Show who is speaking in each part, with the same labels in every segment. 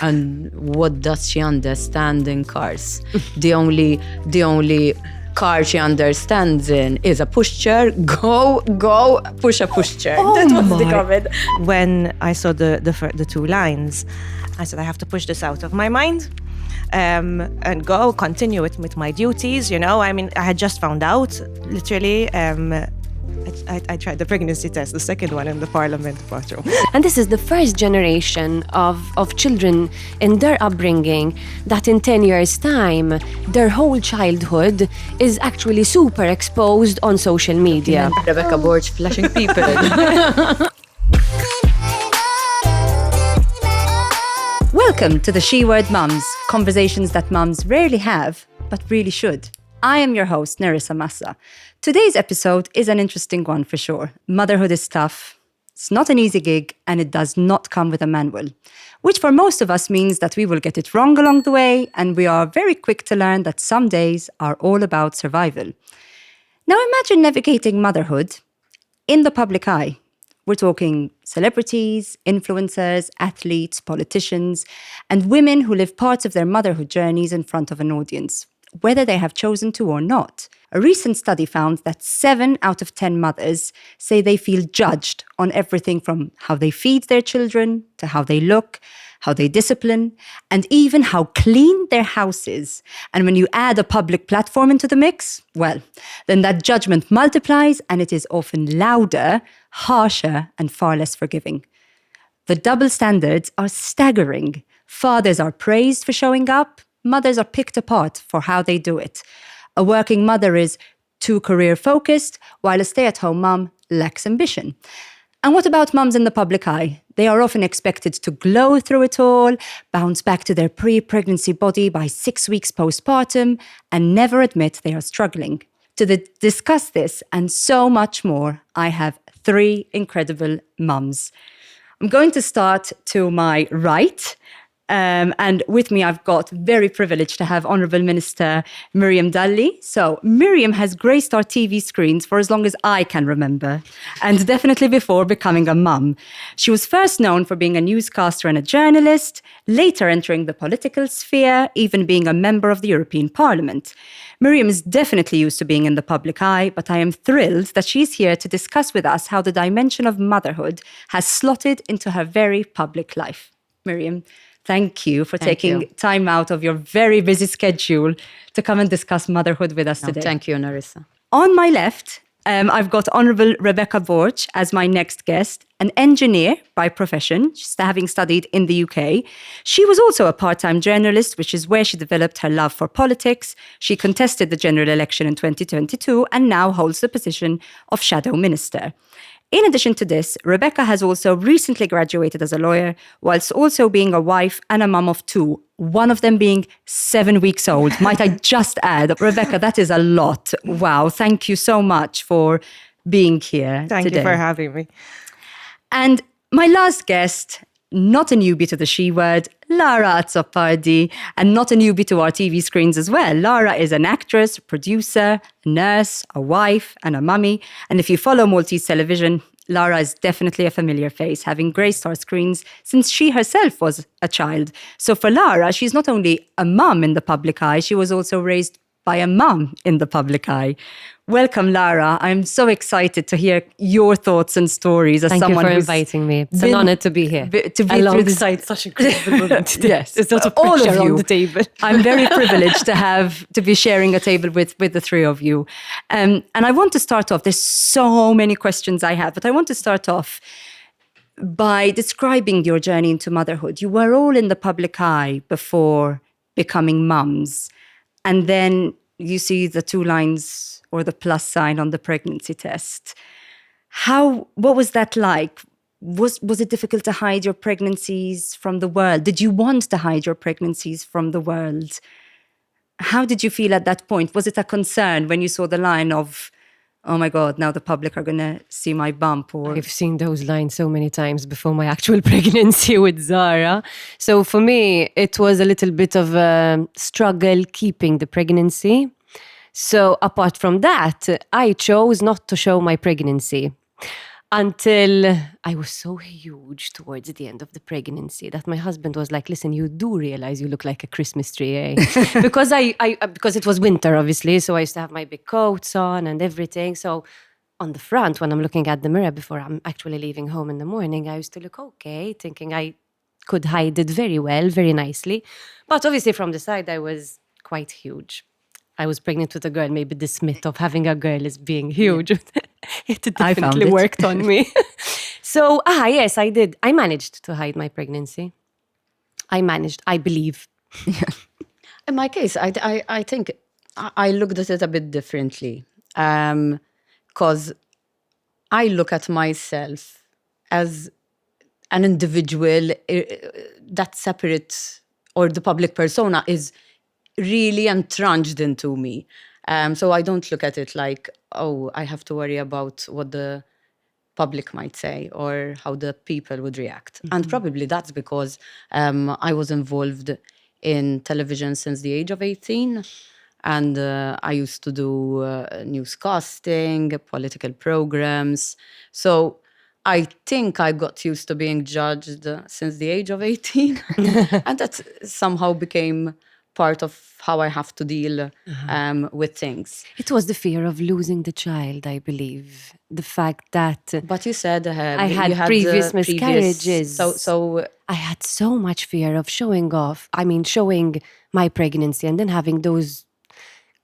Speaker 1: And what does she understand in cars? The only car she understands in is a pushchair. Go, push a pushchair. That was the comment.
Speaker 2: When I saw the two lines, I said, I have to push this out of my mind and continue with my duties, you know. I mean, I had just found out, literally, I tried the pregnancy test, the second one in the parliament bathroom.
Speaker 3: And this is the first generation of children in their upbringing that in 10 years' time, their whole childhood is actually super exposed on social media.
Speaker 1: Rebekah Borg flashing people.
Speaker 4: Welcome to the She Word Mums, conversations that mums rarely have, but really should. I am your host, Nerissa Massa. Today's episode is an interesting one for sure. Motherhood is tough. It's not an easy gig, and it does not come with a manual, which for most of us means that we will get it wrong along the way, and we are very quick to learn that some days are all about survival. Now imagine navigating motherhood in the public eye. We're talking celebrities, influencers, athletes, politicians, and women who live parts of their motherhood journeys in front of an audience, whether they have chosen to or not. A recent study found that 7 out of 10 mothers say they feel judged on everything from how they feed their children to how they look, how they discipline, and even how clean their house is. And when you add a public platform into the mix, well, then that judgment multiplies, and it is often louder, harsher, and far less forgiving. The double standards are staggering. Fathers are praised for showing up. Mothers are picked apart for how they do it. A working mother is too career-focused, while a stay-at-home mum lacks ambition. And what about mums in the public eye? They are often expected to glow through it all, bounce back to their pre-pregnancy body by 6 weeks postpartum, and never admit they are struggling. To discuss this and so much more, I have 3 incredible mums. I'm going to start to my right. And with me, I've got very privileged to have Honourable Minister Miriam Dalli. So Miriam has graced our TV screens for as long as I can remember, and definitely before becoming a mum. She was first known for being a newscaster and a journalist, later entering the political sphere, even being a member of the European Parliament. Miriam is definitely used to being in the public eye, but I am thrilled that she's here to discuss with us how the dimension of motherhood has slotted into her very public life. Miriam, thank you for taking time out of your very busy schedule to come and discuss motherhood with us today.
Speaker 1: Thank you, Nerissa.
Speaker 4: On my left, I've got Honourable Rebekah Borg as my next guest, an engineer by profession, she's having studied in the UK. She was also a part-time journalist, which is where she developed her love for politics. She contested the general election in 2022 and now holds the position of Shadow Minister. In addition to this, Rebekah has also recently graduated as a lawyer, whilst also being a wife and a mum of 2, one of them being 7 weeks old. Might I just add, Rebekah, that is a lot. Wow, thank you so much for being here
Speaker 2: Thank
Speaker 4: today.
Speaker 2: you for having me.
Speaker 4: And my last guest, not a newbie to the She Word, Lara Azzopardi, and not a newbie to our TV screens as well. Lara is an actress, producer, a nurse, a wife, and a mummy. And if you follow Maltese television, Lara is definitely a familiar face, having graced our screens since she herself was a child. So for Lara, she's not only a mum in the public eye, she was also raised by a mum in the public eye. Welcome, Lara. I'm so excited to hear your thoughts and stories as
Speaker 3: Thank
Speaker 4: someone
Speaker 3: you for
Speaker 4: who's
Speaker 3: inviting me. It's an honor to be here.
Speaker 4: to be
Speaker 3: alongside such incredible women today.
Speaker 4: Yes,
Speaker 3: There's a lot of
Speaker 4: all of
Speaker 3: pressure
Speaker 4: you
Speaker 3: on the table.
Speaker 4: I'm very privileged to be sharing a table with the 3 of you. And I want to start off, there's so many questions I have, but I want to start off by describing your journey into motherhood. You were all in the public eye before becoming mums. And then you see the 2 lines or the plus sign on the pregnancy test. What was that like? Was it difficult to hide your pregnancies from the world? Did you want to hide your pregnancies from the world? How did you feel at that point? Was it a concern when you saw the line of, oh my God, now the public are going to see my bump? Or
Speaker 3: I've seen those lines so many times before my actual pregnancy with Zara. So for me, it was a little bit of a struggle keeping the pregnancy. So apart from that, I chose not to show my pregnancy. Until I was so huge towards the end of the pregnancy that my husband was like, listen, you do realize you look like a Christmas tree, eh? Because because it was winter, obviously, so I used to have my big coats on and everything. So on the front, when I'm looking at the mirror before I'm actually leaving home in the morning, I used to look okay, thinking I could hide it very well, very nicely. But obviously from the side, I was quite huge. I was pregnant with a girl. Maybe this myth of having a girl is being huge. It definitely worked on me. So, yes, I did. I managed to hide my pregnancy. I believe.
Speaker 1: In my case, I think I looked at it a bit differently. Because I look at myself as an individual that separate, or the public persona is really entrenched into me. So I don't look at it like, oh, I have to worry about what the public might say or how the people would react. And probably that's because I was involved in television since the age of 18. And I used to do newscasting, political programs. So I think I got used to being judged since the age of 18. And that somehow became part of how I have to deal with things.
Speaker 3: It was the fear of losing the child, I believe. The fact that
Speaker 1: But you said
Speaker 3: I
Speaker 1: you
Speaker 3: had previous miscarriages.
Speaker 1: So
Speaker 3: I had so much fear of showing my pregnancy and then having those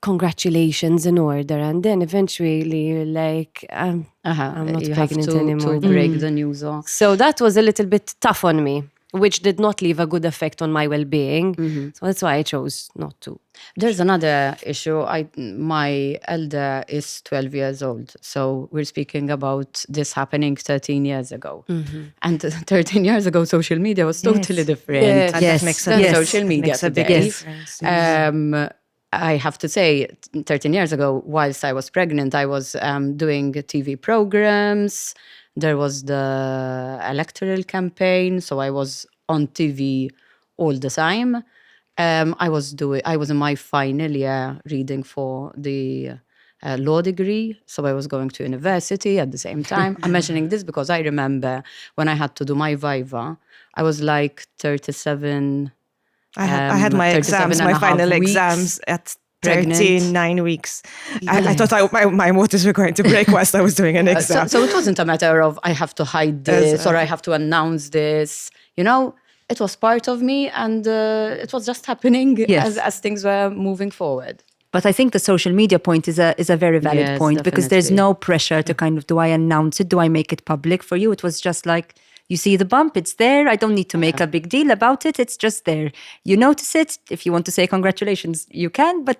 Speaker 3: congratulations in order, and then eventually like I'm not
Speaker 1: you
Speaker 3: pregnant
Speaker 1: have
Speaker 3: anymore.
Speaker 1: to break the news.
Speaker 3: So that was a little bit tough on me, which did not leave a good effect on my well-being. So that's why I chose not to.
Speaker 1: There's another issue. My elder is 12 years old. So we're speaking about this happening 13 years ago. And 13 years ago, social media was totally different.
Speaker 3: Yes.
Speaker 2: And that makes
Speaker 1: than social media
Speaker 2: makes a big
Speaker 1: today.
Speaker 2: difference.
Speaker 1: I have to say, 13 years ago, whilst I was pregnant, I was doing TV programs. There was the electoral campaign, so I was on TV all the time. I was in my final year reading for the law degree, so I was going to university at the same time. I'm mentioning this because I remember when I had to do my viva, I was like 37.
Speaker 2: I had my
Speaker 1: 37
Speaker 2: exams,
Speaker 1: and
Speaker 2: my
Speaker 1: a half
Speaker 2: final
Speaker 1: weeks
Speaker 2: exams at
Speaker 1: pregnant.
Speaker 2: 39 weeks. I thought my waters were going to break whilst I was doing an exam.
Speaker 1: So it wasn't a matter of I have to hide this or I have to announce this. You know, it was part of me, and it was just happening as things were moving forward.
Speaker 4: But I think the social media point is a very valid point, because there's
Speaker 1: definitely.
Speaker 4: no pressure to kind of, do I announce it? Do I make it public? For you, it was just like, you see the bump, it's there. I don't need to make a big deal about it. It's just there. You notice it. If you want to say congratulations, you can. But,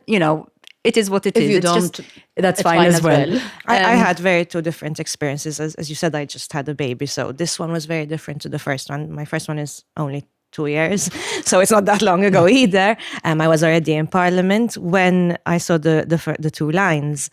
Speaker 4: it is what it is.
Speaker 1: If you
Speaker 4: It's
Speaker 1: don't,
Speaker 4: just, that's
Speaker 1: it's
Speaker 4: fine as well.
Speaker 2: I had two different experiences. As you said, I just had a baby. So this one was very different to the first one. My first one is only 2 years, so it's not that long ago either. I was already in Parliament when I saw the two lines.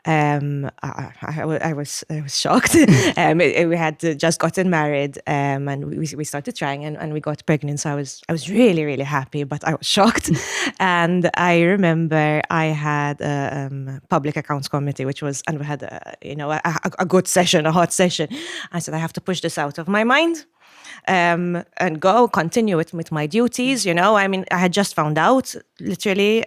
Speaker 2: I was shocked. We had just gotten married, and we started trying, and we got pregnant. So I was really, really happy, but I was shocked. And I remember I had a public accounts committee, and we had a good session, a hot session. I said, I have to push this out of my mind. And continue with my duties. I mean, I had just found out, literally,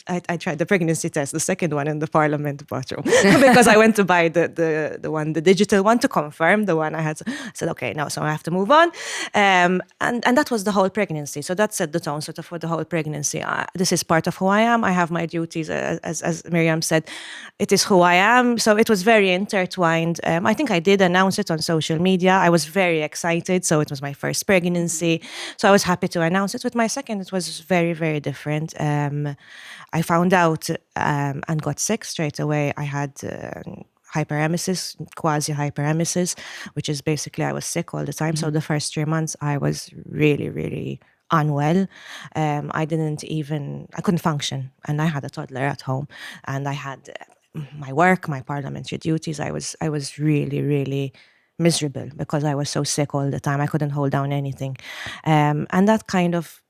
Speaker 2: I tried the pregnancy test, the second one in the Parliament bathroom, because I went to buy the digital one to confirm the one I had. I said, okay, now, so I have to move on. And that was the whole pregnancy. So that set the tone sort of for the whole pregnancy. This is part of who I am. I have my duties, as Miriam said, it is who I am. So it was very intertwined. I think I did announce it on social media. I was very excited. So it was my first pregnancy. So I was happy to announce it. With my second, it was very, very different. I found out and got sick straight away. I had hyperemesis, quasi-hyperemesis, which is basically I was sick all the time. So the first 3 months I was really, really unwell. I couldn't function. And I had a toddler at home, and I had my work, my parliamentary duties. I was really, really miserable because I was so sick all the time. I couldn't hold down anything. And that kind of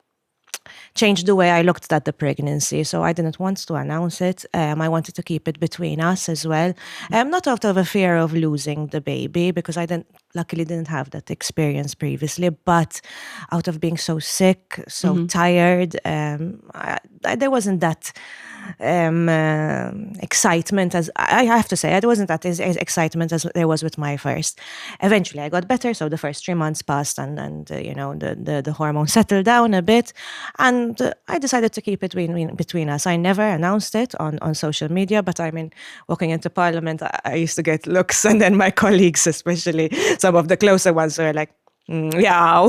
Speaker 2: changed the way I looked at the pregnancy. So I didn't want to announce it. I wanted to keep it between us as well. Not out of a fear of losing the baby, because I luckily didn't have that experience previously, but out of being so sick, so tired, there wasn't that excitement as I have to say. It wasn't that as excitement as there was with my first. Eventually, I got better. So the first 3 months passed, and the hormones settled down a bit, and I decided to keep it between us. I never announced it on social media, but I mean, walking into Parliament, I used to get looks, and then my colleagues, especially some of the closer ones, were like, yeah,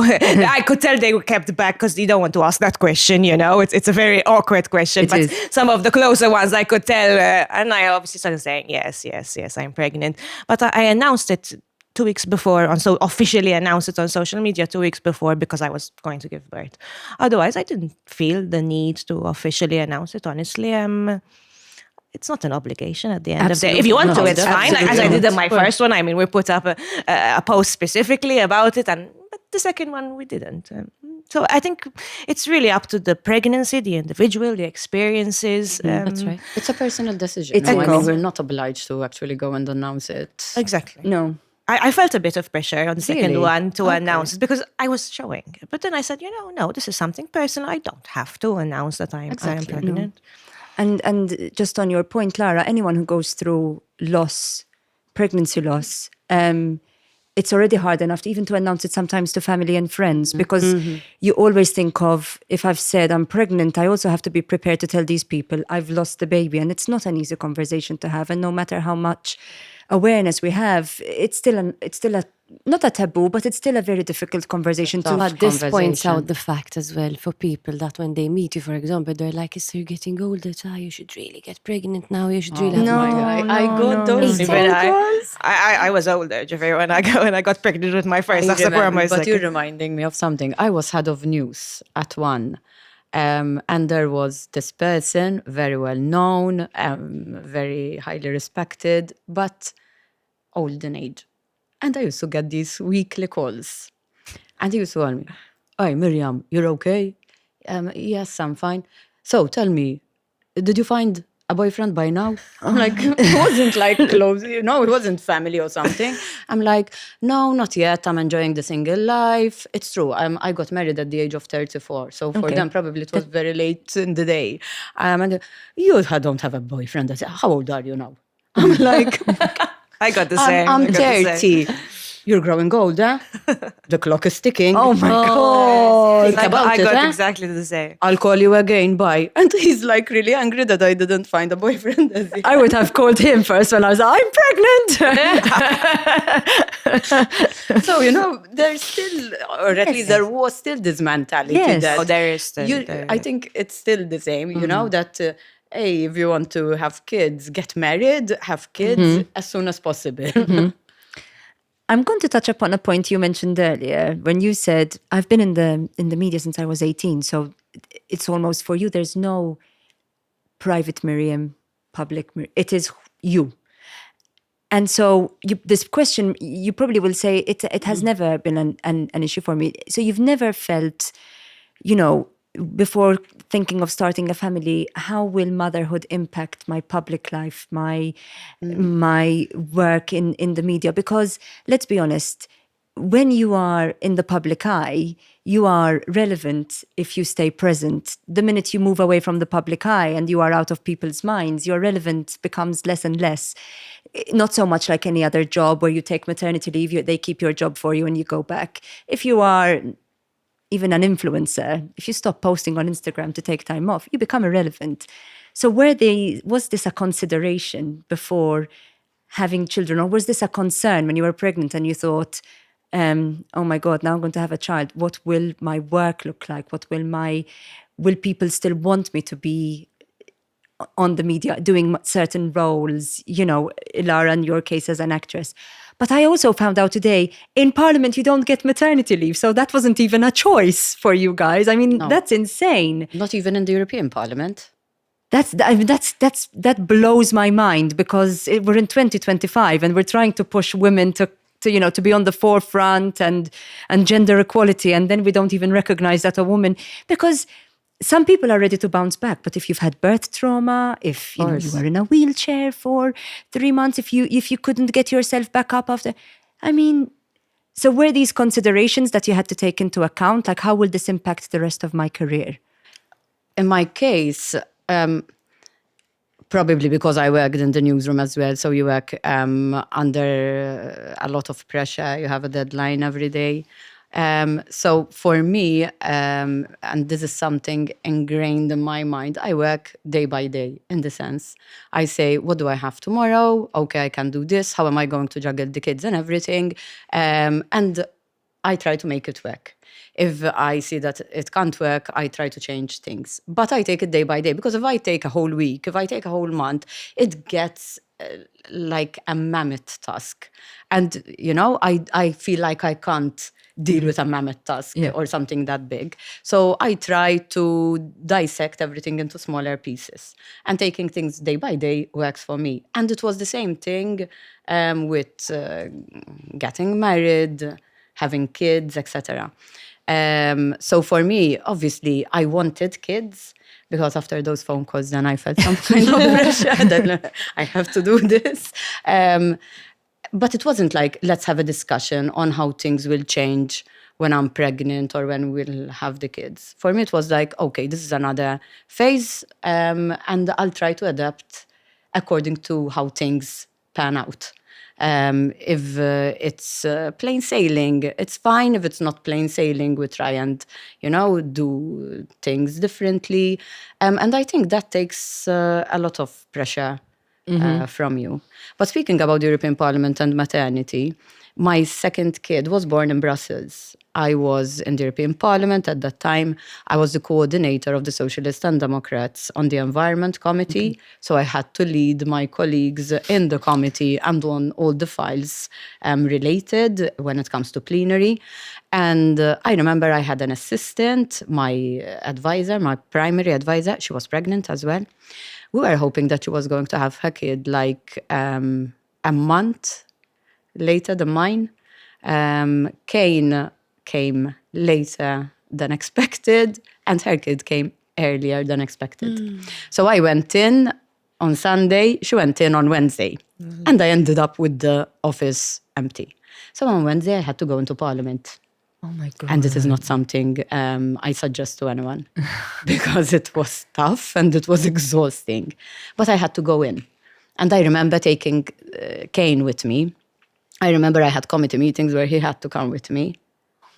Speaker 2: I could tell they were kept back because you don't want to ask that question, It's a very awkward question. But some of the closer ones I could tell, and I obviously started saying, yes, I'm pregnant. But I announced it 2 weeks before, officially announced it on social media 2 weeks before, because I was going to give birth. Otherwise, I didn't feel the need to officially announce it, honestly. It's not an obligation at the end of the day. If you want to, it's fine. As I did in my first one, I mean, we put up a post specifically about it, but the second one we didn't. So I think it's really up to the pregnancy, the individual, the experiences.
Speaker 3: That's right.
Speaker 1: It's a personal decision. I mean, we're not obliged to actually go and announce it.
Speaker 2: Exactly.
Speaker 4: No.
Speaker 2: I felt a bit of pressure on the second one to announce it, because I was showing. But then I said, no, this is something personal. I don't have to announce that I am pregnant.
Speaker 4: No. And just on your point, Lara, anyone who goes through pregnancy loss, it's already hard enough even to announce it sometimes to family and friends, because you always think of, if I've said I'm pregnant, I also have to be prepared to tell these people I've lost the baby. And it's not an easy conversation to have. And no matter how much awareness we have, it's still not a taboo, but it's still a very difficult conversation to have.
Speaker 3: But this points out the fact as well for people that when they meet you, for example, they're like, "Is you're getting older? You should really get pregnant now. You should really."
Speaker 1: I got those calls.
Speaker 2: I was older, Jeffrey, when I got pregnant with my first.
Speaker 1: But you're reminding me of something. I was head of news at one. And there was this person, very well known, very highly respected, but old in age. And I used to get these weekly calls. And he used to tell me, "Hey, Miriam, you're okay?" "Yes, I'm fine." "So tell me, did you find a boyfriend by now?" I'm like, it wasn't like close, it wasn't family or something. I'm like, "No, not yet. I'm enjoying the single life." It's true. I got married at the age of 34. So for them, probably it was very late in the day. And you don't have a boyfriend. I said, "How old are you now?" I'm like,
Speaker 2: I got the same.
Speaker 1: I'm 30. "You're growing old, huh? The clock is ticking."
Speaker 4: Oh my God.
Speaker 1: Think about
Speaker 2: I
Speaker 1: it,
Speaker 2: got
Speaker 1: huh?
Speaker 2: exactly the same.
Speaker 1: "I'll call you again, bye." And he's like really angry that I didn't find a boyfriend.
Speaker 4: I would have called him first when I was like, "I'm pregnant."
Speaker 1: So, there's still, or at least there was still this mentality that
Speaker 2: there is still.
Speaker 1: I think it's still the same, that hey, if you want to have kids, get married, have kids as soon as possible.
Speaker 4: I'm going to touch upon a point you mentioned earlier when you said, I've been in the media since I was 18, so it's almost for you, there's no private Miriam, public Miriam. It is you. And so this question, you probably will say, it has never been an issue for me. So you've never felt, before thinking of starting a family, how will motherhood impact my public life, my work in the media? Because let's be honest, when you are in the public eye, you are relevant if you stay present. The minute you move away from the public eye and you are out of people's minds, your relevance becomes less and less. Not so much like any other job where you take maternity leave, they keep your job for you and you go back. If you are even an influencer, if you stop posting on Instagram to take time off, you become irrelevant. So was this a consideration before having children, or was this a concern when you were pregnant and you thought, oh my God, now I'm going to have a child. What will my work look like? Will people still want me to be on the media doing certain roles? Lara, in your case as an actress. But I also found out today, in Parliament, you don't get maternity leave. So that wasn't even a choice for you guys. I mean, That's insane.
Speaker 1: Not even in the European Parliament.
Speaker 4: That blows my mind, because we're in 2025 and we're trying to push women to be on the forefront and gender equality. And then we don't even recognize that a woman, because some people are ready to bounce back, but if you've had birth trauma, if you were in a wheelchair for 3 months, if you couldn't get yourself back up after, I mean, so were these considerations that you had to take into account? Like, how will this impact the rest of my career?
Speaker 1: In my case, probably because I worked in the newsroom as well. So you work under a lot of pressure. You have a deadline every day. So for me, and this is something ingrained in my mind, I work day by day in the sense. I say, what do I have tomorrow? Okay, I can do this. How am I going to juggle the kids and everything? And I try to make it work. If I see that it can't work, I try to change things. But I take it day by day, because if I take a whole week, if I take a whole month, it gets like a mammoth task. And, I feel like I can't deal with a mammoth task or something that big. So I try to dissect everything into smaller pieces. And taking things day by day works for me. And it was the same thing with getting married, having kids, etc. So for me, obviously, I wanted kids, because after those phone calls, then I felt some kind of pressure that I have to do this. But it wasn't like, let's have a discussion on how things will change when I'm pregnant or when we'll have the kids. For me, it was like, okay, this is another phase, and I'll try to adapt according to how things pan out. If it's plain sailing, it's fine. If it's not plain sailing, we try and, do things differently. And I think that takes a lot of pressure from you. But speaking about the European Parliament and maternity, my second kid was born in Brussels. I was in the European Parliament at that time. I was the coordinator of the Socialists and Democrats on the Environment Committee. Okay. So I had to lead my colleagues in the committee and on all the files related when it comes to plenary. And I remember I had an assistant, my advisor, my primary advisor. She was pregnant as well. We were hoping that she was going to have her kid like a month later than mine. Kane came later than expected, and her kid came earlier than expected. So I went in on Sunday, she went in on Wednesday, and I ended up with the office empty. So on Wednesday, I had to go into Parliament.
Speaker 4: Oh my God.
Speaker 1: And it is not something I suggest to anyone, because it was tough and it was exhausting. But I had to go in. And I remember taking Kane with me. I remember I had committee meetings where he had to come with me.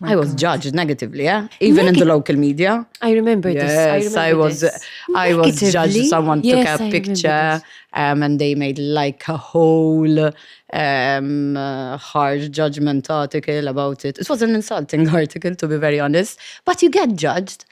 Speaker 1: I was judged negatively, even in the local media.
Speaker 3: I remember this.
Speaker 1: Yes, I was judged. Someone took a picture, and they made like a whole harsh judgment article about it. It was an insulting article, to be very honest. But you get judged.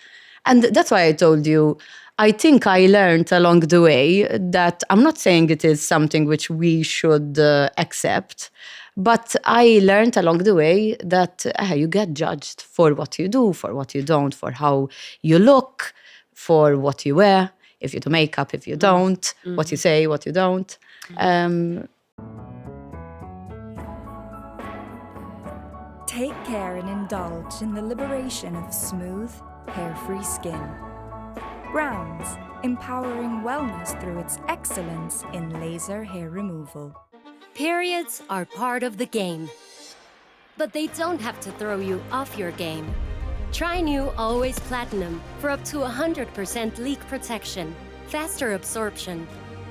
Speaker 1: And that's why I told you, I think I learned along the way that I'm not saying it is something which we should accept, but I learned along the way that you get judged for what you do, for what you don't, for how you look, for what you wear, if you do makeup, if you don't, what you say, what you don't.
Speaker 5: Take care and indulge in the liberation of smooth, hair-free skin. Browns, empowering wellness through its excellence in laser hair removal.
Speaker 6: Periods are part of the game, but they don't have to throw you off your game. Try new Always Platinum for up to 100% leak protection, faster absorption,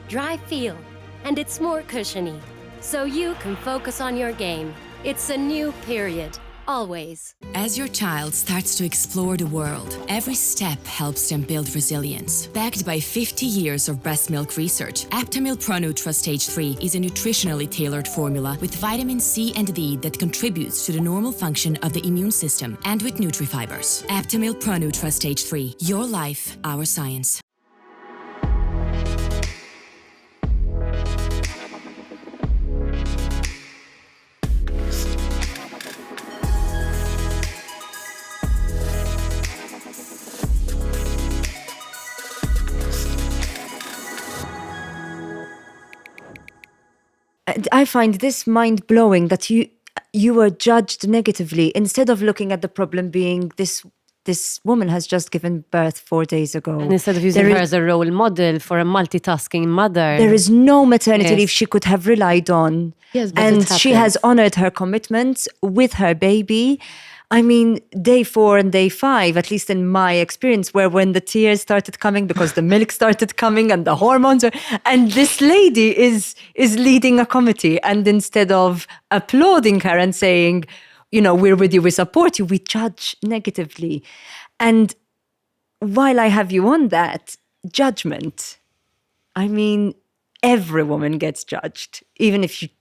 Speaker 6: dry feel, and it's more cushiony, so you can focus on your game. It's a new period, always.
Speaker 7: As your child starts to explore the world, every step helps them build resilience. Backed by 50 years of breast milk research, Aptamil Pro-Nutra Stage 3 is a nutritionally tailored formula with vitamin C and D that contributes to the normal function of the immune system, and with NutriFibers. Aptamil Pro-Nutra Stage 3. Your life, our science.
Speaker 4: I find this mind-blowing that you were judged negatively instead of looking at the problem being this this woman has just given birth 4 days ago.
Speaker 3: And instead of using her as a role model for a multitasking mother.
Speaker 4: There is no maternity
Speaker 3: Yes.
Speaker 4: leave she could have relied on.
Speaker 1: Yes, but
Speaker 4: and
Speaker 1: it
Speaker 4: she
Speaker 1: happens.
Speaker 4: has honored her commitments with her baby. I mean, day 4 and day 5, at least in my experience, were when the tears started coming because the milk started coming and the hormones and this lady is leading a committee, and instead of applauding her and saying, you know, we're with you, we support you, we judge negatively. And while I have you on that, judgment, I mean, every woman gets judged, even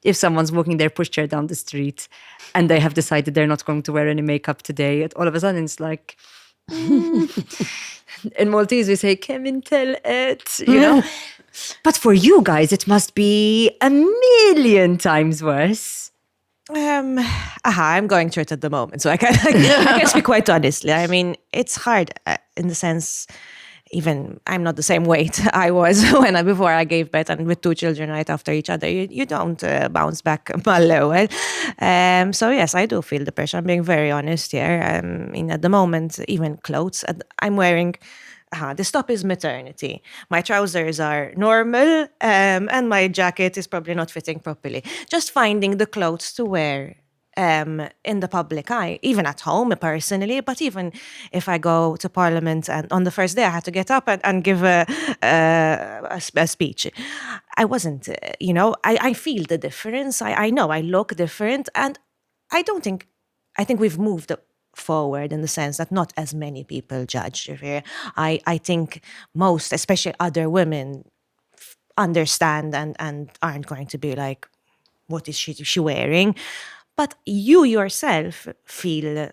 Speaker 4: if someone's walking their pushchair down the street and they have decided they're not going to wear any makeup today. All of a sudden, it's like, in Maltese we say, "Kemin tell it," you know. But for you guys, it must be a million times worse.
Speaker 2: I'm going through it at the moment, so I can speak quite honestly. I mean, it's hard in the sense. Even I'm not the same weight I was before I gave birth, and with 2 children right after each other, you don't bounce back well. So yes, I do feel the pressure. I'm being very honest here. At the moment, even clothes I'm wearing. This top is maternity. My trousers are normal, and my jacket is probably not fitting properly. Just finding the clothes to wear. In the public eye, even at home personally, but even if I go to Parliament and on the first day I had to get up and give a speech. I wasn't, I feel the difference. I know I look different, and I think we've moved forward in the sense that not as many people judge. I think most, especially other women, understand and aren't going to be like, what is she wearing? But you yourself feel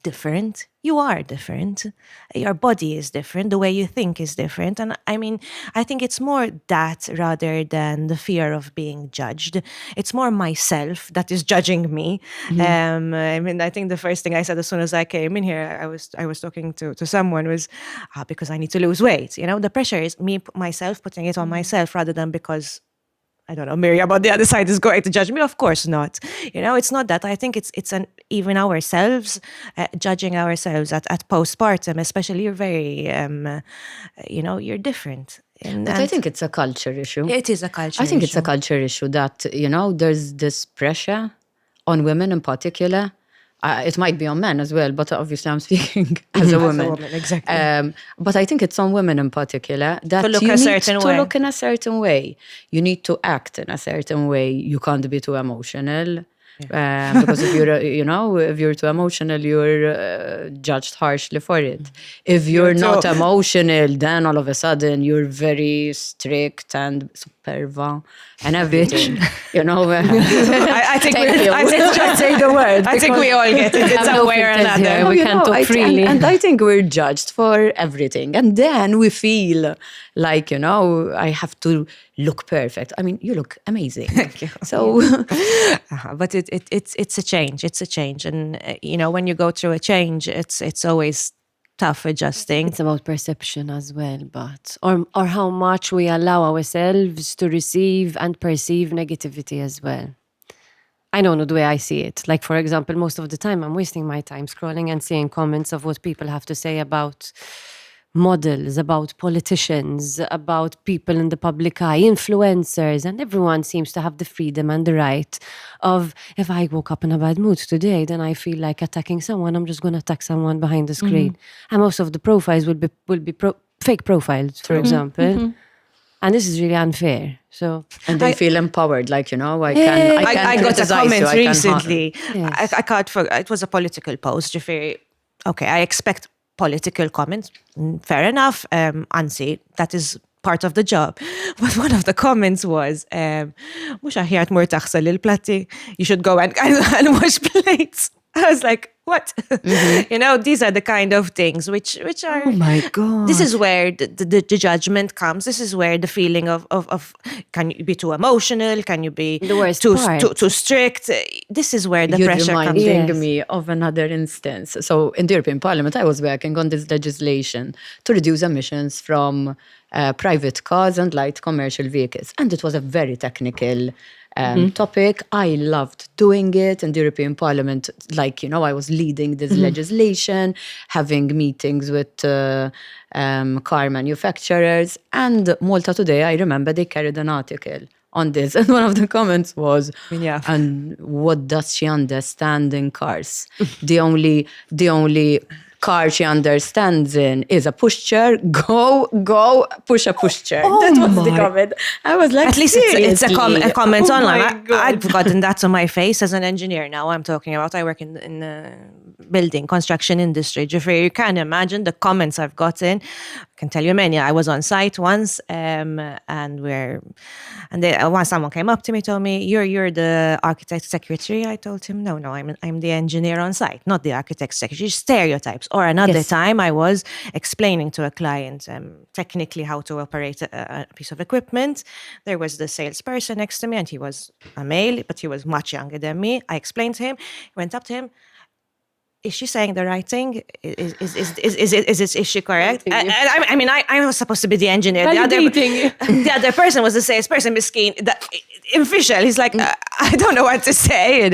Speaker 2: different. You are different. Your body is different. The way you think is different. And I mean, I think it's more that rather than the fear of being judged. It's more myself that is judging me. I think the first thing I said as soon as I came in here, I was talking to someone was, because I need to lose weight. You know, the pressure is myself putting it on myself rather than because I don't know, Miriam on the other side is going to judge me. Of course not. It's not that. I think it's even ourselves, judging ourselves at postpartum, especially you're very, you're different.
Speaker 1: But I think it's a culture issue.
Speaker 2: It is a culture issue.
Speaker 1: I think it's a culture issue that, there's this pressure on women in particular. It might be on men as well, but obviously I'm speaking as a woman.
Speaker 2: Exactly.
Speaker 1: But I think it's on women in particular that
Speaker 2: To look
Speaker 1: you
Speaker 2: a
Speaker 1: need
Speaker 2: certain
Speaker 1: to
Speaker 2: way.
Speaker 1: look in a certain way. You need to act in a certain way. You can't be too emotional. Because if you're too emotional, you're judged harshly for it. If you're not emotional, then all of a sudden you're very strict and superva and everything.
Speaker 2: I think
Speaker 1: just say the word.
Speaker 2: I think we all get it in some way or another.
Speaker 3: We can talk freely.
Speaker 1: And I think we're judged for everything. And then we feel like, I have to look perfect. I mean, you look amazing.
Speaker 2: Thank you.
Speaker 1: So,
Speaker 2: but it's a change. It's a change. And, when you go through a change, it's always tough adjusting.
Speaker 3: It's about perception as well, but or how much we allow ourselves to receive and perceive negativity as well. I don't know the way I see it. Like, for example, most of the time I'm wasting my time scrolling and seeing comments of what people have to say about models, about politicians, about people in the public eye, influencers, and everyone seems to have the freedom and the right of, if I woke up in a bad mood today, then I feel like attacking someone, I'm just going to attack someone behind the screen. And most of the profiles will be fake profiles, for example. And this is really unfair. So,
Speaker 1: and they feel empowered, like, I
Speaker 2: got a comment recently.
Speaker 3: Yes.
Speaker 2: I can't forget. It was a political post. Okay, I expect political comments. Fair enough. Anzi, that is part of the job. But one of the comments was, mux aħjar tmur taħsel il-platti, you should go and wash plates. I was like, what? These are the kind of things which are...
Speaker 4: Oh my God.
Speaker 2: This is where the judgment comes. This is where the feeling of can you be too emotional? Can you be
Speaker 3: The worst
Speaker 2: too
Speaker 3: part.
Speaker 2: too strict? This is where the
Speaker 1: You're
Speaker 2: pressure comes in.
Speaker 1: reminding me of another instance. So in the European Parliament, I was working on this legislation to reduce emissions from private cars and light commercial vehicles. And it was a very technical topic. I loved doing it in the European Parliament. Like, I was leading this legislation, having meetings with car manufacturers. And Malta Today, I remember they carried an article on this. And one of the comments was, and what does she understand in cars? The only car she understands in is a pushchair. Go, push a pushchair. That was the comment. I was like,
Speaker 2: at least it's a comment online.
Speaker 1: God.
Speaker 2: I've gotten that to my face as an engineer. Now I'm talking about, I work in the building construction industry. Jeffrey, you can imagine the comments I've gotten. I can tell you many. I was on site once, once someone came up to me, told me, "You're the architect secretary." I told him, "No, I'm the engineer on site, not the architect secretary." Stereotypes. Or another time, I was explaining to a client technically how to operate a piece of equipment. There was the salesperson next to me, and he was a male, but he was much younger than me. I explained to him, went up to him. Is she saying the right thing? Is she correct? I was supposed to be the engineer. The other person was the salesperson, Miskin. The official, he's like, I don't know what to say,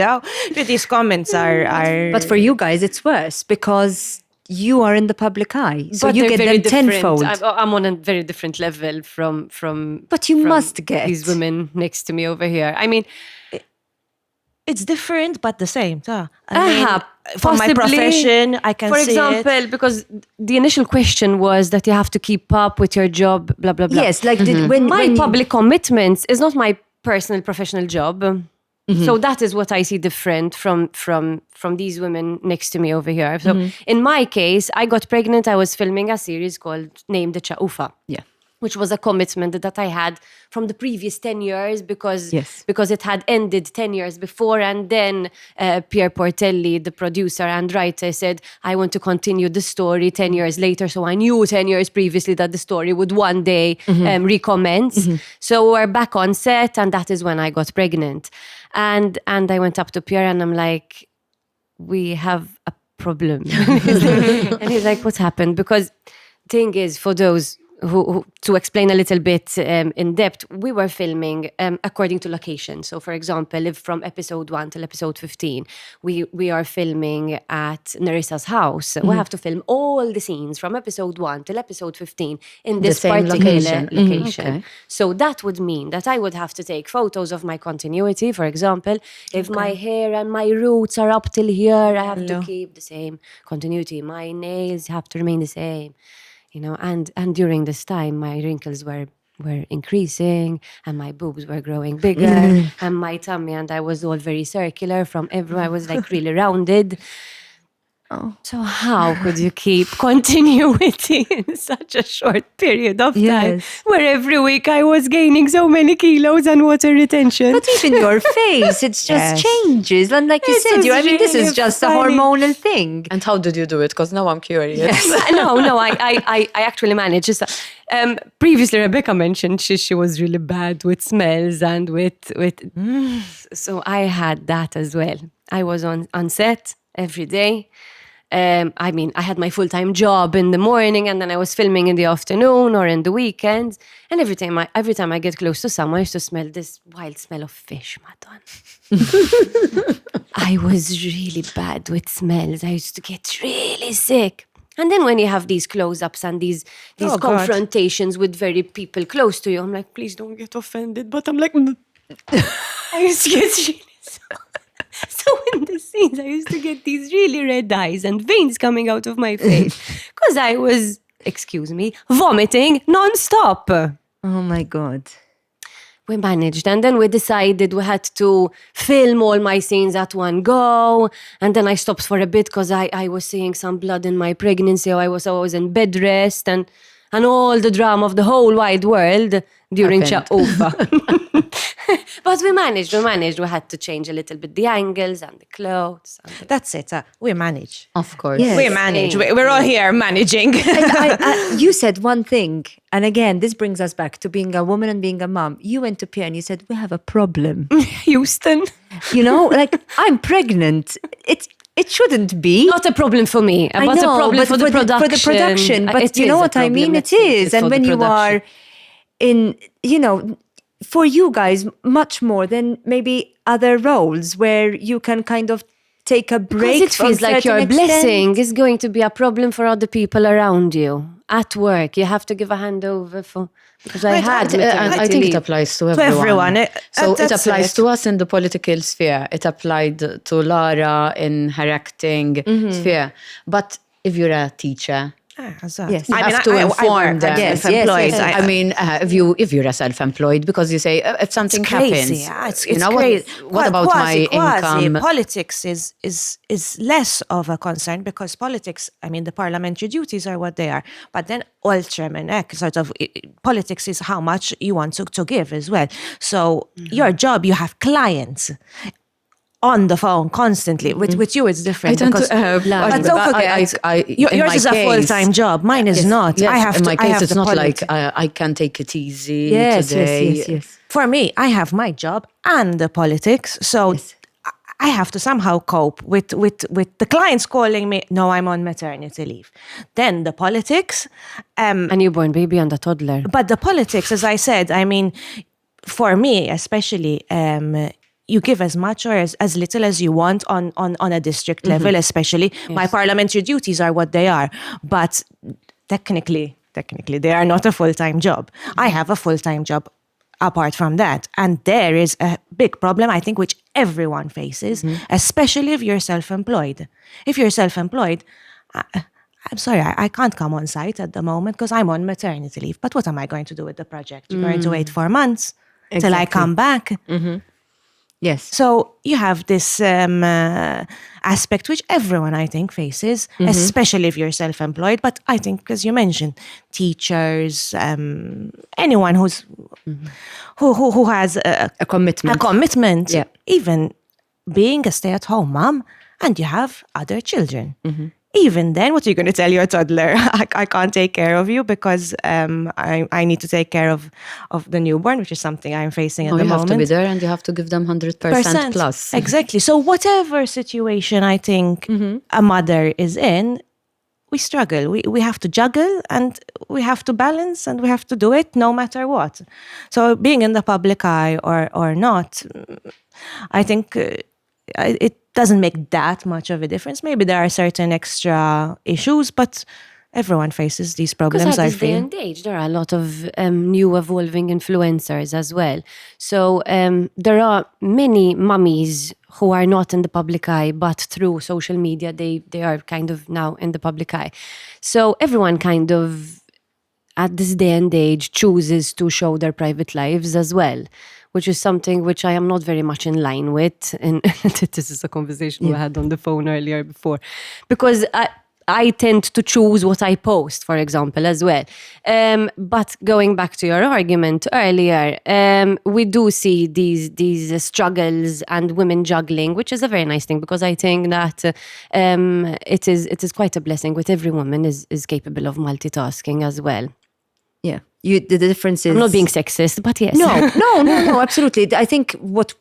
Speaker 2: These comments are...
Speaker 4: But for you guys, it's worse because you are in the public eye. So you get them tenfold.
Speaker 3: I'm on a very different level from
Speaker 4: But you must get
Speaker 3: these women next to me over here. I mean...
Speaker 2: It's different, but the same. For
Speaker 3: my
Speaker 2: profession, I can see it.
Speaker 3: For example, because the initial question was that you have to keep up with your job, blah, blah, blah.
Speaker 4: Yes, like
Speaker 3: my public commitments is not my personal professional job. So that is what I see different from these women next to me over here. So in my case, I got pregnant. I was filming a series called Named the caqqufa.
Speaker 4: Yeah.
Speaker 3: Which was a commitment that I had from the previous 10 years because it had ended 10 years before. And then Pier Portelli, the producer and writer, said, I want to continue the story 10 years later. So I knew 10 years previously that the story would one day recommence. So we're back on set, and that is when I got pregnant. And I went up to Pier and I'm like, we have a problem. And he's like, what happened? Because thing is, for those who to explain a little bit in depth, we were filming according to location. So, for example, if from episode 1 till episode 15, we are filming at Nerissa's house, we have to film all the scenes from episode 1 till episode 15 in this particular location. Okay. So that would mean that I would have to take photos of my continuity. For example, if my hair and my roots are up till here, I have to keep the same continuity. My nails have to remain the same. And during this time, my wrinkles were increasing and my boobs were growing bigger and my tummy, and I was all very circular from everywhere. I was like really rounded. So how could you keep continuity in such a short period of time where every week I was gaining so many kilos and water retention?
Speaker 4: But even your face, it just changes. And like you said, this is just a hormonal thing.
Speaker 1: And how did you do it? Because now I'm curious.
Speaker 3: I actually managed. Previously, Rebekah mentioned she was really bad with smells and with so I had that as well. I was on set every day. I had my full-time job in the morning, and then I was filming in the afternoon or in the weekends. And every time I get close to someone, I used to smell this wild smell of fish, madon. I was really bad with smells. I used to get really sick. And then when you have these close-ups and these confrontations with very people close to you, I'm like, please don't get offended. But I'm like, I used to get really So in the scenes, I used to get these really red eyes and veins coming out of my face because I was, vomiting non-stop.
Speaker 4: Oh my God.
Speaker 3: We managed, and then we decided we had to film all my scenes at one go, and then I stopped for a bit because I was seeing some blood in my pregnancy. I was in bed rest and all the drama of the whole wide world during caqqufa. But we managed. We had to change a little bit the angles and the clothes.
Speaker 2: That's it. We manage.
Speaker 1: Of course.
Speaker 4: Yes.
Speaker 2: We manage. We're all here managing.
Speaker 4: You said one thing. And again, this brings us back to being a woman and being a mom. You went to Pierre and you said, we have a problem.
Speaker 3: Houston.
Speaker 4: I'm pregnant. It shouldn't be.
Speaker 3: Not a problem for me, but a problem for the production.
Speaker 4: For the production. But you know what I mean? It is. And when you are in, for you guys, much more than maybe other roles where you can kind of take a break.
Speaker 3: Because it feels like your
Speaker 4: certain
Speaker 3: blessing
Speaker 4: extent.
Speaker 3: is going to be a problem for other people around you. At work, you have to give a handover for, because I had
Speaker 1: And I
Speaker 3: maternity
Speaker 1: think it
Speaker 3: leave.
Speaker 1: applies to everyone. So it
Speaker 2: That's
Speaker 1: applies
Speaker 2: it.
Speaker 1: to us in the political sphere. It applied to Lara in her acting sphere. But if you're a teacher,
Speaker 2: Yes.
Speaker 1: you have to inform them.
Speaker 2: I'm self-employed.
Speaker 1: I mean, if you're a self-employed, because you say if something
Speaker 2: crazy.
Speaker 1: happens,
Speaker 2: It's crazy.
Speaker 1: what about my income?
Speaker 2: Politics is less of a concern because politics, I mean, the parliamentary duties are what they are. But then sort of politics is how much you want to give as well. So your job, you have clients on the phone constantly. With you, it's different.
Speaker 1: I tend
Speaker 2: because,
Speaker 1: to,
Speaker 2: but don't forget, yours is a full-time job. Mine is not.
Speaker 1: Yes,
Speaker 2: I have
Speaker 1: in
Speaker 2: to.
Speaker 1: my
Speaker 2: I
Speaker 1: case,
Speaker 2: have
Speaker 1: it's
Speaker 2: the
Speaker 1: not like
Speaker 2: politi-
Speaker 1: I can take it easy
Speaker 4: Yes.
Speaker 1: today.
Speaker 2: For me, I have my job and the politics, so I have to somehow cope with the clients calling me. No, I'm on maternity leave. Then the politics,
Speaker 3: A newborn baby and a toddler.
Speaker 2: but the politics, as I said, I mean, for me especially, you give as much or as little as you want on a district level, especially. My parliamentary duties are what they are, but technically they are not a full-time job. I have a full-time job apart from that, and there is a big problem, I think, which everyone faces, especially if you're self-employed. If you're self-employed, I'm sorry, I can't come on site at the moment because I'm on maternity leave. But what am I going to do with the project? You're going to wait 4 months till I come back.
Speaker 4: Yes.
Speaker 2: So you have this aspect which everyone, I think, faces, especially if you're self-employed. But I think, as you mentioned, teachers, anyone who has
Speaker 4: A commitment.
Speaker 2: a commitment,
Speaker 4: Yeah.
Speaker 2: even being a stay-at-home mom, and you have other children. Even then, what are you going to tell your toddler? I can't take care of you because I need to take care of the newborn, which is something I'm facing at the
Speaker 1: You have
Speaker 2: moment.
Speaker 1: to be there and you have to give them 100% plus.
Speaker 2: Exactly. So whatever situation I think a mother is in, we struggle. We have to juggle and we have to balance and we have to do it no matter what. So being in the public eye or not, I think it doesn't make that much of a difference. Maybe there are certain extra issues, but everyone faces these problems,
Speaker 3: Because at
Speaker 2: I
Speaker 3: this day
Speaker 2: feel.
Speaker 3: and age, there are a lot of new evolving influencers as well. So there are many mummies who are not in the public eye, but through social media, they are kind of now in the public eye. So everyone kind of, at this day and age, chooses to show their private lives as well, which is something which I am not very much in line with. And this is a conversation we had on the phone earlier before. Because I tend to choose what I post, for example, as well. But going back to your argument earlier, we do see these struggles and women juggling, which is a very nice thing because I think that it is quite a blessing with every woman is capable of multitasking as well.
Speaker 4: Yeah. The difference is...
Speaker 3: I'm not being sexist, but yes.
Speaker 4: No, absolutely. I think what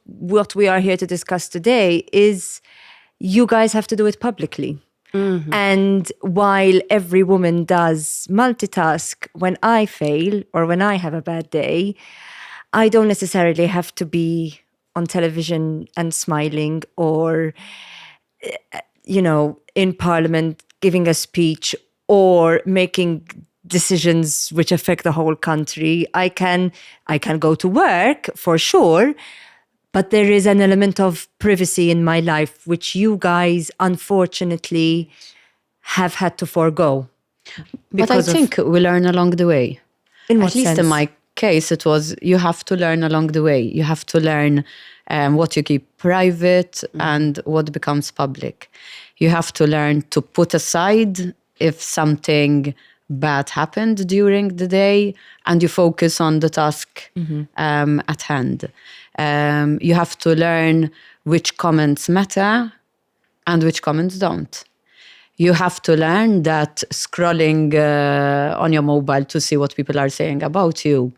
Speaker 4: we are here to discuss today is you guys have to do it publicly. And while every woman does multitask, when I fail or when I have a bad day, I don't necessarily have to be on television and smiling or, in Parliament giving a speech or making decisions which affect the whole country. I can go to work for sure, but there is an element of privacy in my life which you guys unfortunately have had to forego.
Speaker 1: But I think we learn along the way.
Speaker 4: In what
Speaker 1: At least
Speaker 4: sense?
Speaker 1: in my case, it was you have to learn along the way. You have to learn what you keep private and what becomes public. You have to learn to put aside if something bad happened during the day and you focus on the task at hand. You have to learn which comments matter and which comments don't. You have to learn that scrolling on your mobile to see what people are saying about you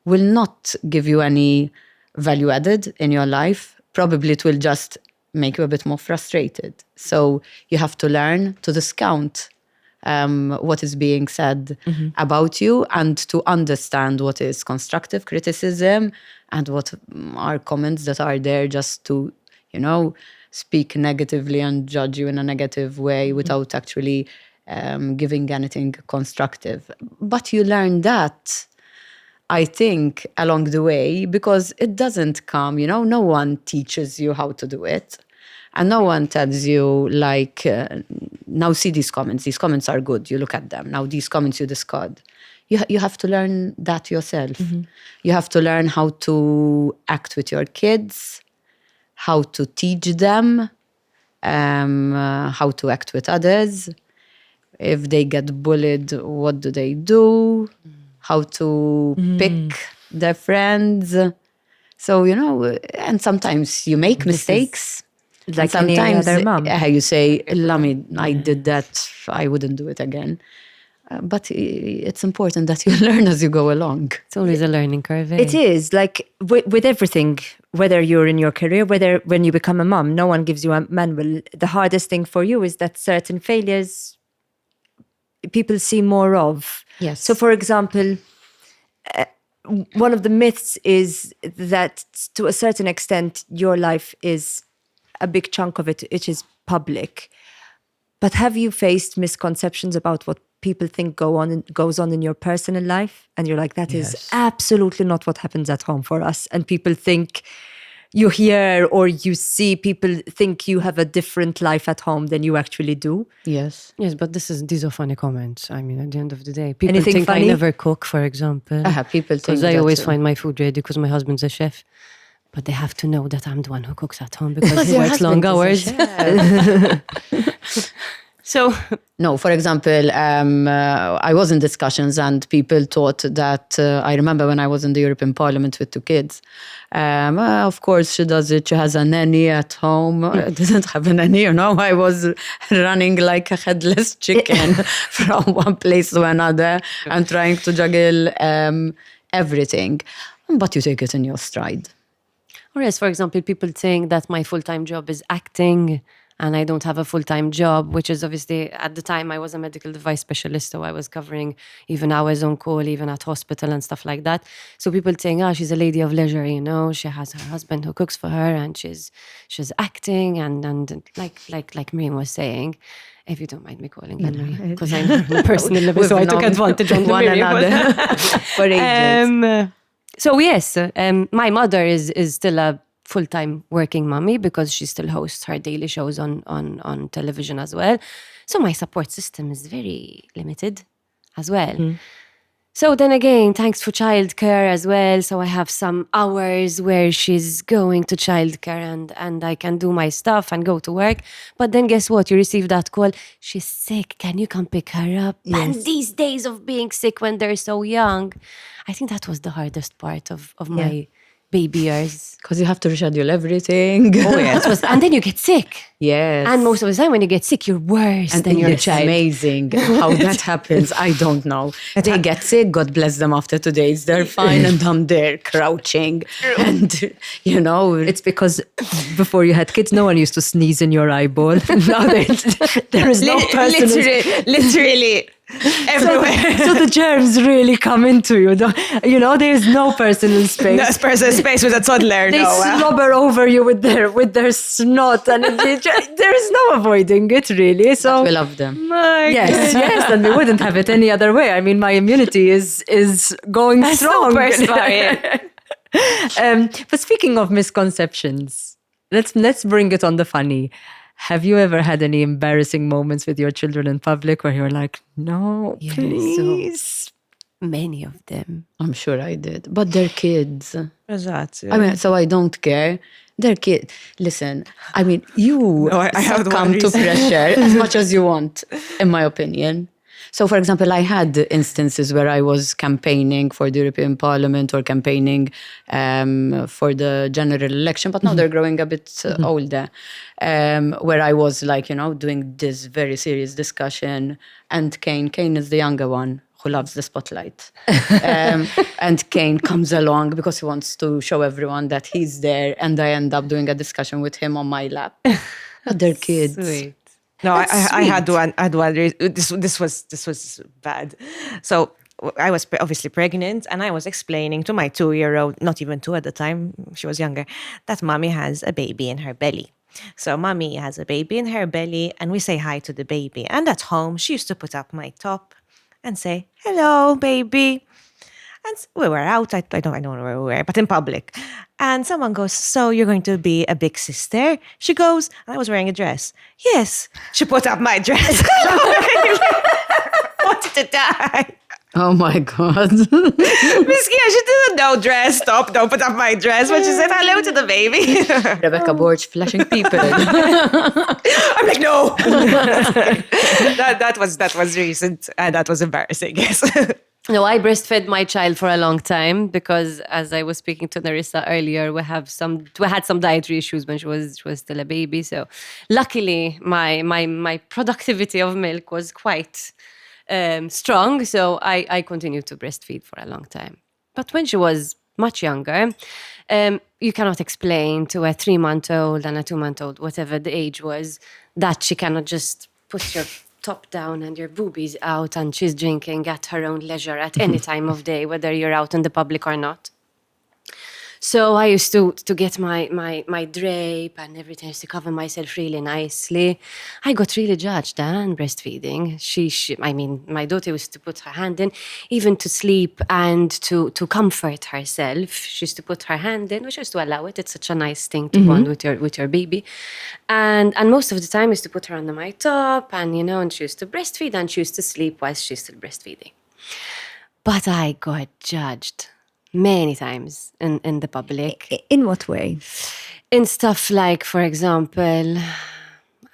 Speaker 1: will not give you any value added in your life. Probably it will just make you a bit more frustrated. So you have to learn to discount what is being said about you, and to understand what is constructive criticism and what are comments that are there just to, speak negatively and judge you in a negative way without actually giving anything constructive. But you learn that, I think, along the way, because it doesn't come, no one teaches you how to do it. And no one tells you, now see these comments are good, you look at them. Now these comments you discard. You have to learn that yourself. You have to learn how to act with your kids, how to teach them, how to act with others. If they get bullied, what do they do? How to pick their friends. So, and sometimes you make mistakes.
Speaker 4: Like any other mom.
Speaker 1: You say, Lami, I did that, I wouldn't do it again. But it's important that you learn as you go along.
Speaker 3: It's always a learning curve.
Speaker 4: It is, like with everything, whether you're in your career, whether when you become a mom, no one gives you a manual. The hardest thing for you is that certain failures people see more of.
Speaker 1: Yes.
Speaker 4: So, for example, one of the myths is that to a certain extent, your life is a big chunk of it, which is public. But have you faced misconceptions about what people think goes on in your personal life? And you're like, that is absolutely not what happens at home for us. And people think you hear or you see people think you have a different life at home than you actually do.
Speaker 1: Yes.
Speaker 3: Yes, but these are funny comments. I mean, at the end of the day, people
Speaker 4: Anything
Speaker 3: think
Speaker 4: funny?
Speaker 3: I never cook, for example.
Speaker 1: People think
Speaker 3: Because I
Speaker 1: that
Speaker 3: always
Speaker 1: too.
Speaker 3: find my food ready because my husband's a chef. But they have to know that I'm the one who cooks at home because he
Speaker 1: your
Speaker 3: works long
Speaker 1: husband
Speaker 3: hours. So,
Speaker 1: No, for example, I was in discussions and people thought that, I remember when I was in the European Parliament with 2 kids, of course she does it, she has a nanny at home. I didn't have a nanny, I was running like a headless chicken from one place to another and trying to juggle everything. But you take it in your stride.
Speaker 3: or yes, for example, people think that my full-time job is acting and I don't have a full-time job, which is obviously, at the time I was a medical device specialist, so I was covering even hours on call, even at hospital and stuff like that. So people saying, she's a lady of leisure, she has her husband who cooks for her and she's acting and like Miriam was saying, if you don't mind me calling her Miriam, because I'm her personal level, so I took advantage on
Speaker 1: one another for ages.
Speaker 3: So yes, my mother is still a full-time working mommy because she still hosts her daily shows on television as well. So my support system is very limited as well. So then again, thanks for childcare as well. So I have some hours where she's going to childcare and I can do my stuff and go to work. But then guess what? You receive that call. She's sick. Can you come pick her up? Yes. And these days of being sick when they're so young, I think that was the hardest part of my baby years.
Speaker 1: Because you have to reschedule everything.
Speaker 3: Oh yes. And then you get sick.
Speaker 1: Yes.
Speaker 3: And most of the time when you get sick, you're worse than your
Speaker 1: it's
Speaker 3: child.
Speaker 1: amazing how that happens. I don't know. They get sick, God bless them, after 2 days. They're fine and I'm there crouching. And,
Speaker 4: It's because before you had kids, no one used to sneeze in your eyeball. Now there is no person.
Speaker 2: Literally everywhere.
Speaker 4: So the germs really come into you. There's no personal space.
Speaker 2: No personal space with a toddler.
Speaker 4: They slobber over you with their snot, and there is no avoiding it, really. So
Speaker 1: we love them.
Speaker 4: Yes, and we wouldn't have it any other way. I mean, my immunity is going strong. But speaking of misconceptions, let's bring it on the funny. Have you ever had any embarrassing moments with your children in public where you're like, no, please?
Speaker 3: So many of them.
Speaker 1: I'm sure I did. But they're kids.
Speaker 2: Esatto.
Speaker 1: I mean, so I don't care. They're kids. Listen, I mean, you
Speaker 2: I have
Speaker 1: succumb to pressure as much as you want, in my opinion. So, for example, I had instances where I was campaigning for the European Parliament or campaigning for the general election, but now they're growing a bit older, where I was doing this very serious discussion. And Kane is the younger one who loves the spotlight. And Kane comes along because he wants to show everyone that he's there. And I end up doing a discussion with him on my lap. But they're kids.
Speaker 3: Sweet.
Speaker 2: No, I
Speaker 1: That's
Speaker 2: had
Speaker 1: sweet.
Speaker 2: one. I had one. This was bad. So I was obviously pregnant, and I was explaining to my 2-year-old, not even 2 at the time, she was younger, that mommy has a baby in her belly. So mommy has a baby in her belly, and we say hi to the baby. And at home, she used to put up my top and say, "Hello, baby." And we were out. I don't know where we were, but in public. And someone goes, "So you're going to be a big sister?" She goes, and I was wearing a dress. "Yes." She put up my dress. Wanted to die.
Speaker 1: Oh my God.
Speaker 2: Miskia, she didn't know dress. Stop, don't put up my dress. But she said hello to the baby.
Speaker 1: Rebekah Borg flashing people.
Speaker 2: I'm like, no. that was recent, and that was embarrassing, yes.
Speaker 3: No, I breastfed my child for a long time because, as I was speaking to Nerissa earlier, we had some dietary issues when she was still a baby. So, luckily, my productivity of milk was quite strong. So I continued to breastfeed for a long time. But when she was much younger, you cannot explain to a 3-month-old and a 2-month-old, whatever the age was, that she cannot just put your top down and your boobies out and she's drinking at her own leisure at any time of day, whether you're out in the public or not. So I used to get my drape and everything, to cover myself really nicely. I got really judged in breastfeeding. I mean, my daughter used to put her hand in, even to sleep and to comfort herself. She used to put her hand in, which is to allow it. It's such a nice thing to bond with your baby. And most of the time I used to put her under my top and she used to breastfeed and she used to sleep while she's still breastfeeding. But I got judged many times in the public.
Speaker 4: In what way?
Speaker 3: In stuff like, for example,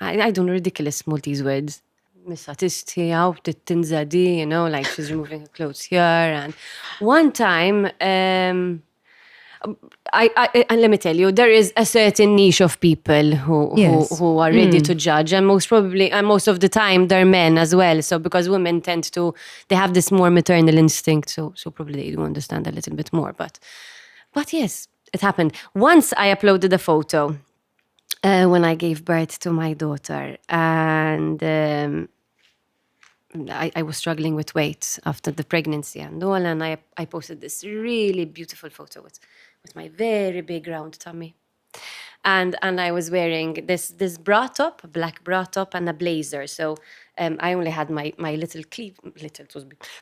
Speaker 3: I don't know, ridiculous Maltese words. Missatisti, out the tinzadi, like she's removing her clothes here. And one time, and let me tell you, there is a certain niche of people who are ready to judge, and most of the time they're men as well. So because women they have this more maternal instinct, so probably they do understand a little bit more. But yes, it happened. Once I uploaded a photo when I gave birth to my daughter, and I was struggling with weight after the pregnancy and all, and I posted this really beautiful photo with my very big round tummy. And I was wearing this bra top, a black bra top, and a blazer. So I only had my little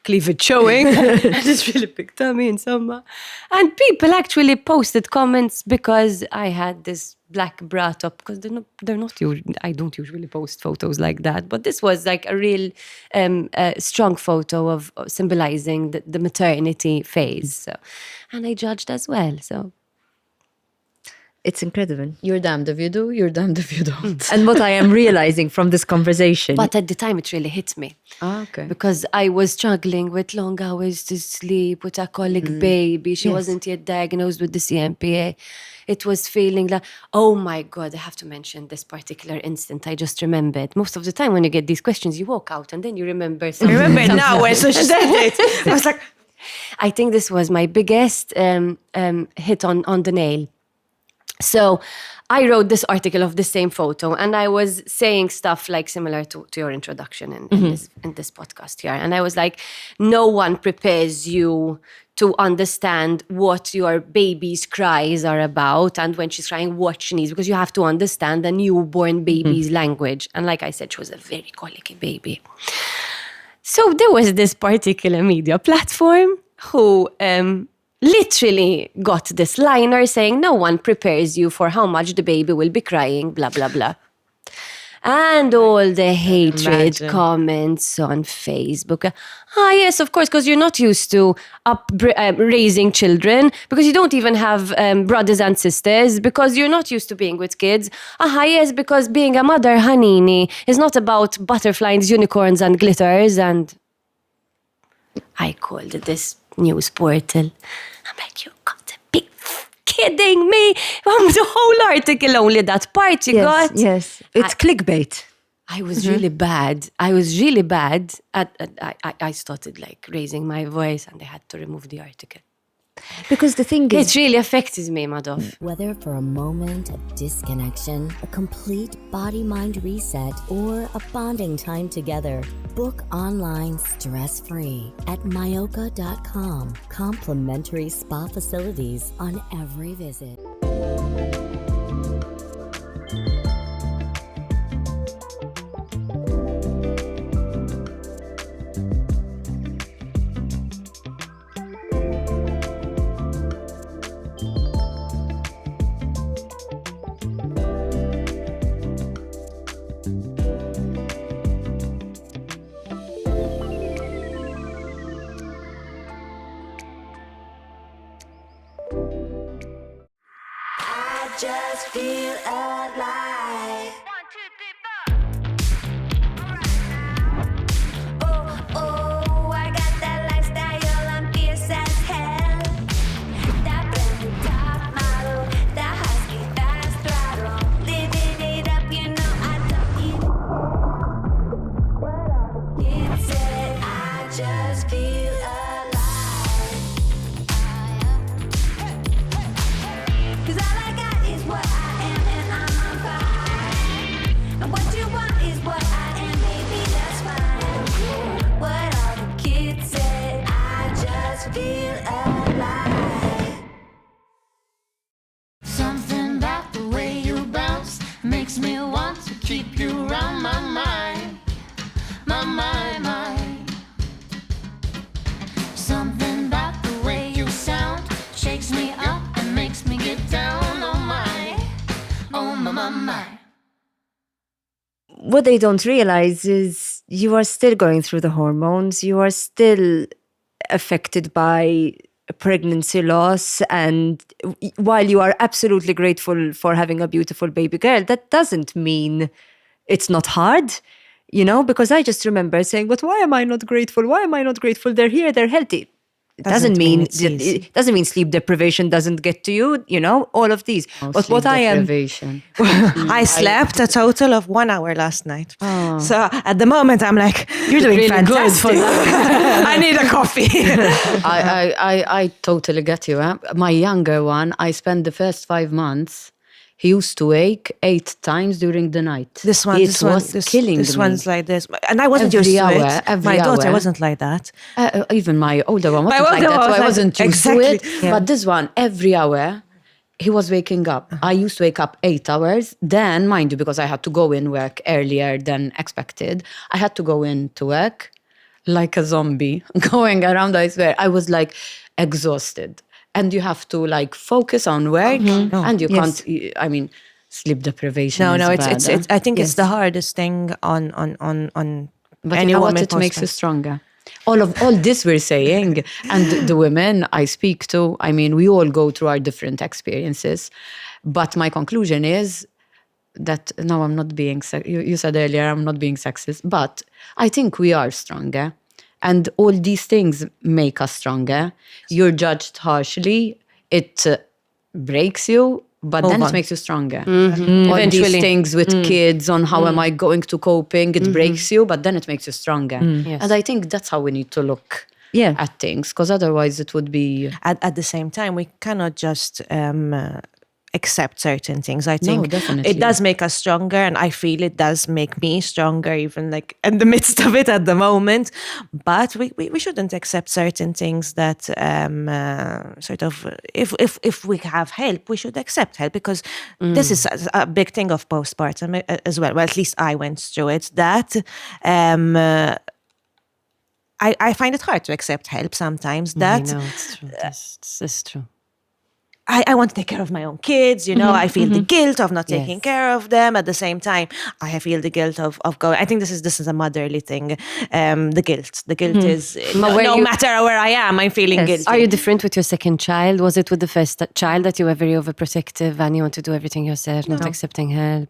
Speaker 3: cleavage showing, and this really big tummy in summer. And people actually posted comments because I had this black bra top, because they're not I don't usually post photos like that. But this was like a real strong photo of symbolizing the maternity phase. So, and I judged as well. So.
Speaker 4: It's incredible.
Speaker 1: You're damned if you do, you're damned if you don't.
Speaker 4: And what I am realizing from this conversation.
Speaker 3: But at the time, it really hit me.
Speaker 1: Okay.
Speaker 3: Because I was struggling with long hours to sleep, with a colic baby. She wasn't yet diagnosed with the CMPA. It was feeling like, oh my God, I have to mention this particular instant. I just remembered. Most of the time when you get these questions, you walk out and then you remember something.
Speaker 2: I remember it now when she said it. I was like,
Speaker 3: I think this was my biggest hit on the nail. So I wrote this article of the same photo, and I was saying stuff like similar to your introduction in this podcast here. And I was like, no one prepares you to understand what your baby's cries are about, and when she's crying, what she needs, because you have to understand the newborn baby's language. And like I said, she was a very colicky baby. So there was this particular media platform who literally got this liner saying, no one prepares you for how much the baby will be crying, blah, blah, blah. And all the hatred comments on Facebook. Yes, of course, because you're not used to raising children, because you don't even have brothers and sisters, because you're not used to being with kids. Yes, because being a mother, Hanini, is not about butterflies, unicorns, and glitters. And I called this news portal. I'm like, you got to be kidding me. The whole article, only that part you got.
Speaker 4: Yes, it's clickbait.
Speaker 3: I was really bad. I was really bad. I started like raising my voice, and they had to remove the article.
Speaker 4: Because the thing is,
Speaker 3: It really affected me, Madov.
Speaker 6: Whether for a moment of disconnection, a complete body-mind reset, or a bonding time together, book online stress-free at myoka.com. Complimentary spa facilities on every visit.
Speaker 8: Just feel alive. 1, 2, 3, 4. Oh, I got that lifestyle, I'm fierce as hell. That blended top model, that husky fast throttle. Living it up, you know I don't need. What all the kids said, I just feel alive. 'Cause all I got is what I am, and I'm on fire. And what you want is what I am, baby, that's fine. What all the kids said, I just feel alive. Something about the way you bounce makes me want to keep you around my mind. My mind, mind. Something about the way you sound shakes me up and makes me get down on my.
Speaker 4: what they don't realize is you are still going through the hormones. You are still affected by pregnancy loss. And while you are absolutely grateful for having a beautiful baby girl, that doesn't mean it's not hard, you know, because I just remember saying, but why am I not grateful? Why am I not grateful? They're here, they're healthy. It doesn't mean it doesn't mean sleep deprivation doesn't get to you, you know, all of these. But what I am
Speaker 2: I slept a total of 1 hour last night. So at the moment I'm like, you're doing
Speaker 1: Really
Speaker 2: fantastic.
Speaker 1: good for that.
Speaker 2: I need a coffee.
Speaker 1: I totally get you. My younger one, I spent the first 5 months. He used to wake 8 times during the night.
Speaker 2: This
Speaker 1: was killing
Speaker 2: this
Speaker 1: me.
Speaker 2: one's like this, and I wasn't
Speaker 1: Every
Speaker 2: used to
Speaker 1: hour,
Speaker 2: it.
Speaker 1: every
Speaker 2: My daughter
Speaker 1: hour.
Speaker 2: wasn't like that.
Speaker 1: Even my older one wasn't
Speaker 2: older
Speaker 1: like that,
Speaker 2: one
Speaker 1: so
Speaker 2: was
Speaker 1: I
Speaker 2: like-
Speaker 1: wasn't used
Speaker 2: exactly,
Speaker 1: to it.
Speaker 2: yeah.
Speaker 1: But this one, every hour, he was waking up. I used to wake up 8 hours. Then, mind you, because I had to go in work earlier than expected, I had to go in to work like a zombie, going around, I swear. I was like exhausted. And you have to like focus on work, and you can't, I mean, sleep deprivation is bad,
Speaker 2: it's I think it's the hardest thing on
Speaker 1: but
Speaker 2: any
Speaker 1: you know what,
Speaker 2: woman
Speaker 1: it makes you
Speaker 2: postpartum.
Speaker 1: stronger. All this we're saying, and the women I speak to, I mean, we all go through our different experiences. But my conclusion is that, no, I'm not being, you said earlier, I'm not being sexist, but I think we are stronger. And all these things make us stronger. You're judged harshly, it breaks you, but then it makes you stronger. All
Speaker 3: Eventually.
Speaker 1: these things with kids on how am I going to coping, it breaks you, but then it makes you stronger.
Speaker 3: Yes.
Speaker 1: And I think that's how we need to look
Speaker 4: Yeah.
Speaker 1: at things, because otherwise it would be...
Speaker 2: At the same time, we cannot just accept certain things. I think
Speaker 1: definitely.
Speaker 2: it does make us stronger, and I feel it does make me stronger, even like in the midst of it at the moment. But we shouldn't accept certain things that sort of if we have help, we should accept help, because this is a big thing of postpartum as well. Well, at least I went through it. That I find it hard to accept help sometimes. That
Speaker 3: I know, it's true. That's true.
Speaker 2: I want to take care of my own kids, you know, I feel the guilt of not taking care of them. At the same time, I feel the guilt of going. I think this is a motherly thing. The guilt is, no matter where I am, I'm feeling guilty.
Speaker 3: Are you different with your second child? Was it with the first child that you were very overprotective and you want to do everything yourself, not accepting help?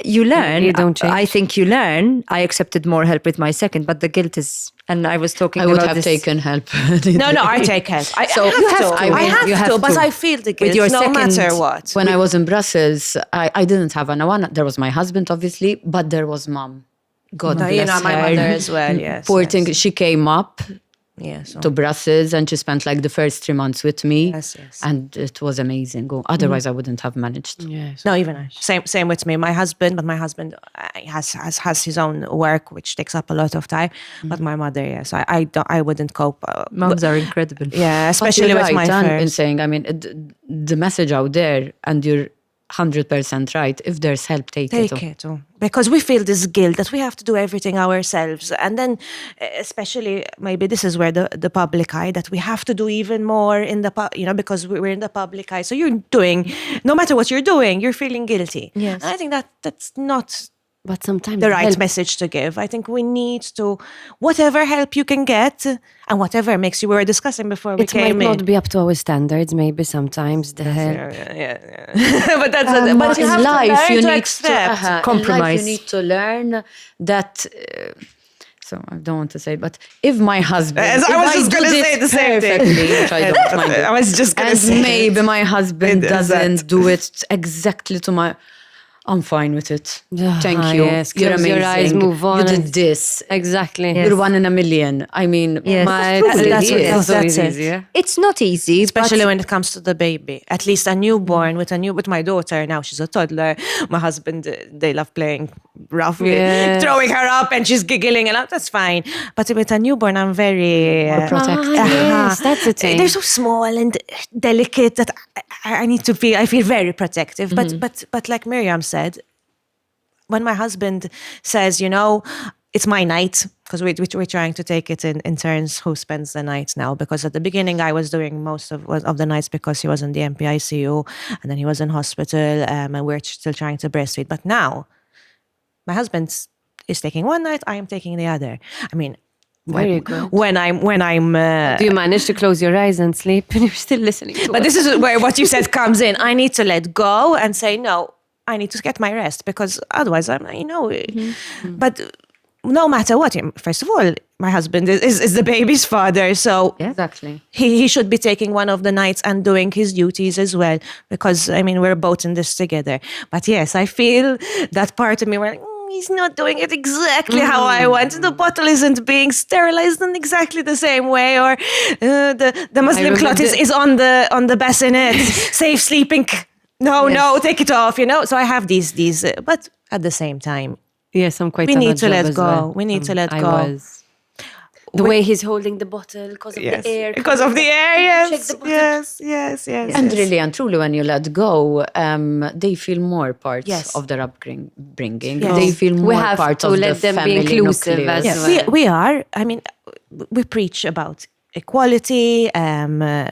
Speaker 4: You learn.
Speaker 3: You don't change.
Speaker 4: I think you learn. I accepted more help with my second, but the guilt is, and I was talking
Speaker 1: I
Speaker 4: about
Speaker 1: would have
Speaker 4: this.
Speaker 1: taken help.
Speaker 2: No, I take help. I
Speaker 1: So-
Speaker 2: have
Speaker 1: you
Speaker 2: to.
Speaker 1: have to.
Speaker 2: I have
Speaker 1: You
Speaker 2: to,
Speaker 1: have
Speaker 2: but
Speaker 1: to.
Speaker 2: I feel the guilt
Speaker 4: your
Speaker 2: no
Speaker 4: second-
Speaker 2: matter what.
Speaker 1: When I was in Brussels, I didn't have one. There was my husband, obviously, but there was mom. God
Speaker 2: No,
Speaker 1: bless
Speaker 2: you know, my
Speaker 1: her.
Speaker 2: mother as well, yes.
Speaker 1: Poor
Speaker 2: yes.
Speaker 1: thing, she came up
Speaker 2: Yeah, so.
Speaker 1: to Brussels, and she spent like the first 3 months with me.
Speaker 2: Yes.
Speaker 1: And it was amazing. Otherwise, I wouldn't have managed.
Speaker 3: Yes.
Speaker 2: No, even I. Same with me. My husband has his own work, which takes up a lot of time. But my mother, yes, I wouldn't cope.
Speaker 4: Moms are incredible.
Speaker 2: Yeah,
Speaker 1: But
Speaker 2: especially
Speaker 1: you're
Speaker 2: with my
Speaker 1: right, in
Speaker 2: first.
Speaker 1: saying, I mean, the message out there, and you're 100% right. If there's help, take it.
Speaker 2: Take it, because we feel this guilt that we have to do everything ourselves, and then especially maybe this is where the public eye, that we have to do even more in the because we're in the public eye. So you're doing, no matter what you're doing, you're feeling guilty.
Speaker 3: Yes.
Speaker 2: And I think that's not
Speaker 3: But sometimes
Speaker 2: the right
Speaker 3: help-
Speaker 2: message to give. I think we need to, whatever help you can get, and whatever makes you. We were discussing before we
Speaker 3: It might
Speaker 2: came in.
Speaker 3: not be up to our standards. Maybe sometimes the help.
Speaker 2: Yeah. But that's but you
Speaker 1: in
Speaker 2: have
Speaker 1: life,
Speaker 2: to
Speaker 1: you
Speaker 2: learn to
Speaker 1: need
Speaker 2: accept.
Speaker 1: to
Speaker 4: compromise.
Speaker 1: You need to learn that. So I don't want to say, but if my husband,
Speaker 2: As I
Speaker 1: if
Speaker 2: was just
Speaker 1: do
Speaker 2: gonna
Speaker 1: this
Speaker 2: say the same thing.
Speaker 1: perfectly, which I don't mind,
Speaker 2: I was just gonna
Speaker 1: and
Speaker 2: say
Speaker 1: maybe
Speaker 2: it.
Speaker 1: my husband
Speaker 2: It is that.
Speaker 1: doesn't do it exactly to my. I'm fine with it. Thank you.
Speaker 3: Yes,
Speaker 1: You're
Speaker 3: close
Speaker 1: amazing.
Speaker 3: your eyes, move on.
Speaker 1: You did this.
Speaker 3: Exactly.
Speaker 1: You're 1 in a million. I mean,
Speaker 4: Yes.
Speaker 3: My
Speaker 2: That's what-
Speaker 3: it's always
Speaker 2: that's it.
Speaker 3: easier.
Speaker 4: It's not easy,
Speaker 2: Especially
Speaker 4: but
Speaker 2: when it comes to the baby. At least a newborn with my daughter now, she's a toddler. My husband, they love playing rough,
Speaker 3: Yes.
Speaker 2: throwing her up, and she's giggling, and that's fine. But with a newborn, I'm very
Speaker 1: protective.
Speaker 3: Yes, that's the thing.
Speaker 2: They're so small and delicate that I need to feel. I feel very protective. But like Miriam said, when my husband says, it's my night, because we're trying to take it in turns who spends the night now. Because at the beginning I was doing most of the nights because he was in the MPICU, and then he was in hospital, and we're still trying to breastfeed. But now my husband is taking one night, I am taking the other. I mean,
Speaker 3: Very good.
Speaker 2: when I'm
Speaker 3: Do you manage to close your eyes and sleep and you're still listening to
Speaker 2: but
Speaker 3: us?
Speaker 2: this is where what you said comes in. I need to let go and say, no, I need to get my rest, because otherwise but no matter what, first of all, my husband is the baby's father. So
Speaker 1: exactly.
Speaker 2: he should be taking one of the nights and doing his duties as well, because we're both in this together. But yes, I feel that part of me where he's not doing it exactly how I want. The bottle isn't being sterilized in exactly the same way, or the Muslim cloth is on the bassinet. Safe sleeping. No, take it off. So I have these, but at the same time,
Speaker 3: Yes, I'm quite
Speaker 2: we
Speaker 3: on
Speaker 2: need
Speaker 3: that
Speaker 2: to
Speaker 3: job
Speaker 2: let
Speaker 3: as
Speaker 2: go.
Speaker 3: well.
Speaker 2: We need to let
Speaker 3: I
Speaker 2: go.
Speaker 3: was. The way he's holding the bottle because of the air.
Speaker 2: because of the air.
Speaker 3: Check the bottle.
Speaker 2: Yes.
Speaker 1: And really and truly, when you let go, they feel more parts
Speaker 2: Yes.
Speaker 1: of their upbringing.
Speaker 2: Yes.
Speaker 1: They feel more
Speaker 3: We have
Speaker 1: part
Speaker 3: to
Speaker 1: of
Speaker 3: let
Speaker 1: the
Speaker 3: them be
Speaker 1: family
Speaker 3: inclusive
Speaker 1: nucleus.
Speaker 3: as
Speaker 2: We,
Speaker 3: well.
Speaker 2: we are. We preach about equality,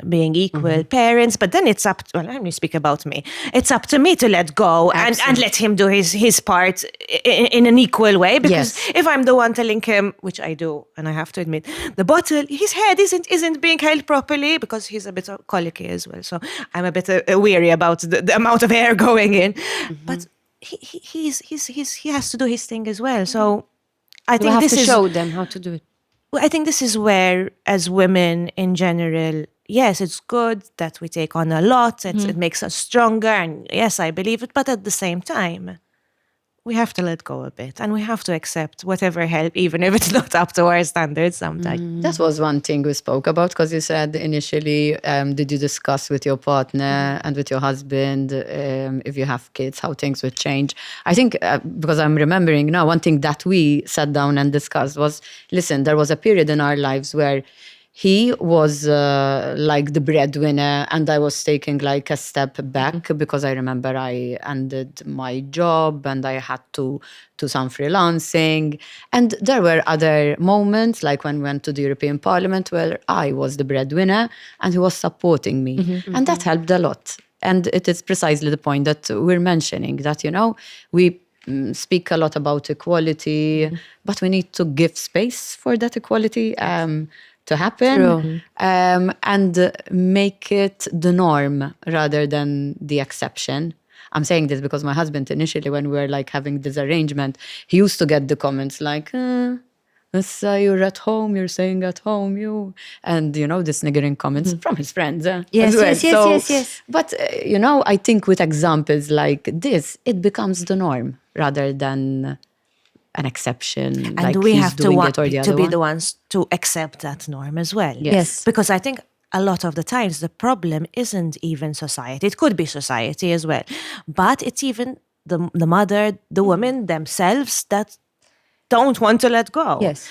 Speaker 2: being equal parents, but then it's up to, let me speak about me. It's up to me to let go and let him do his part in an equal way, because
Speaker 1: Yes.
Speaker 2: if I'm the one telling him, which I do, and I have to admit, the bottle, his head isn't being held properly, because he's a bit colicky as well, so I'm a bit weary about the amount of air going in, but he has to do his thing as well, so I
Speaker 3: We
Speaker 2: think
Speaker 3: have
Speaker 2: this
Speaker 3: to
Speaker 2: is
Speaker 3: show them how to do it.
Speaker 2: I think this is where, as women in general, yes, it's good that we take on a lot. It makes us stronger. And yes, I believe it. But at the same time, we have to let go a bit. And we have to accept whatever help, even if it's not up to our standards sometimes.
Speaker 1: That was one thing we spoke about, because you said initially, did you discuss with your partner and with your husband, if you have kids, how things would change? I think, because I'm remembering now, one thing that we sat down and discussed was, listen, there was a period in our lives where he was like the breadwinner, and I was taking like a step back, because I remember I ended my job and I had to do some freelancing. And there were other moments, like when we went to the European Parliament, where I was the breadwinner and he was supporting me. And that helped a lot. And it is precisely the point that we're mentioning, that, we speak a lot about equality, but we need to give space for that equality to happen.
Speaker 3: True.
Speaker 1: And make it the norm rather than the exception. I'm saying this because my husband, initially, when we were like having this arrangement, he used to get the comments like, you're at home, you're staying at home, you, and this niggering comments from his friends.
Speaker 4: Yes,
Speaker 1: as well.
Speaker 4: yes, yes,
Speaker 1: So,
Speaker 4: yes.
Speaker 1: But I think with examples like this, it becomes the norm rather than an exception.
Speaker 2: And
Speaker 1: like
Speaker 2: we
Speaker 1: he's
Speaker 2: have to
Speaker 1: doing
Speaker 2: want
Speaker 1: it or the
Speaker 2: to
Speaker 1: other
Speaker 2: be
Speaker 1: one.
Speaker 2: the ones to accept that norm as well.
Speaker 4: Yes.
Speaker 2: Because I think a lot of the times the problem isn't even society. It could be society as well. But it's even the mother, the women themselves that don't want to let go.
Speaker 4: Yes.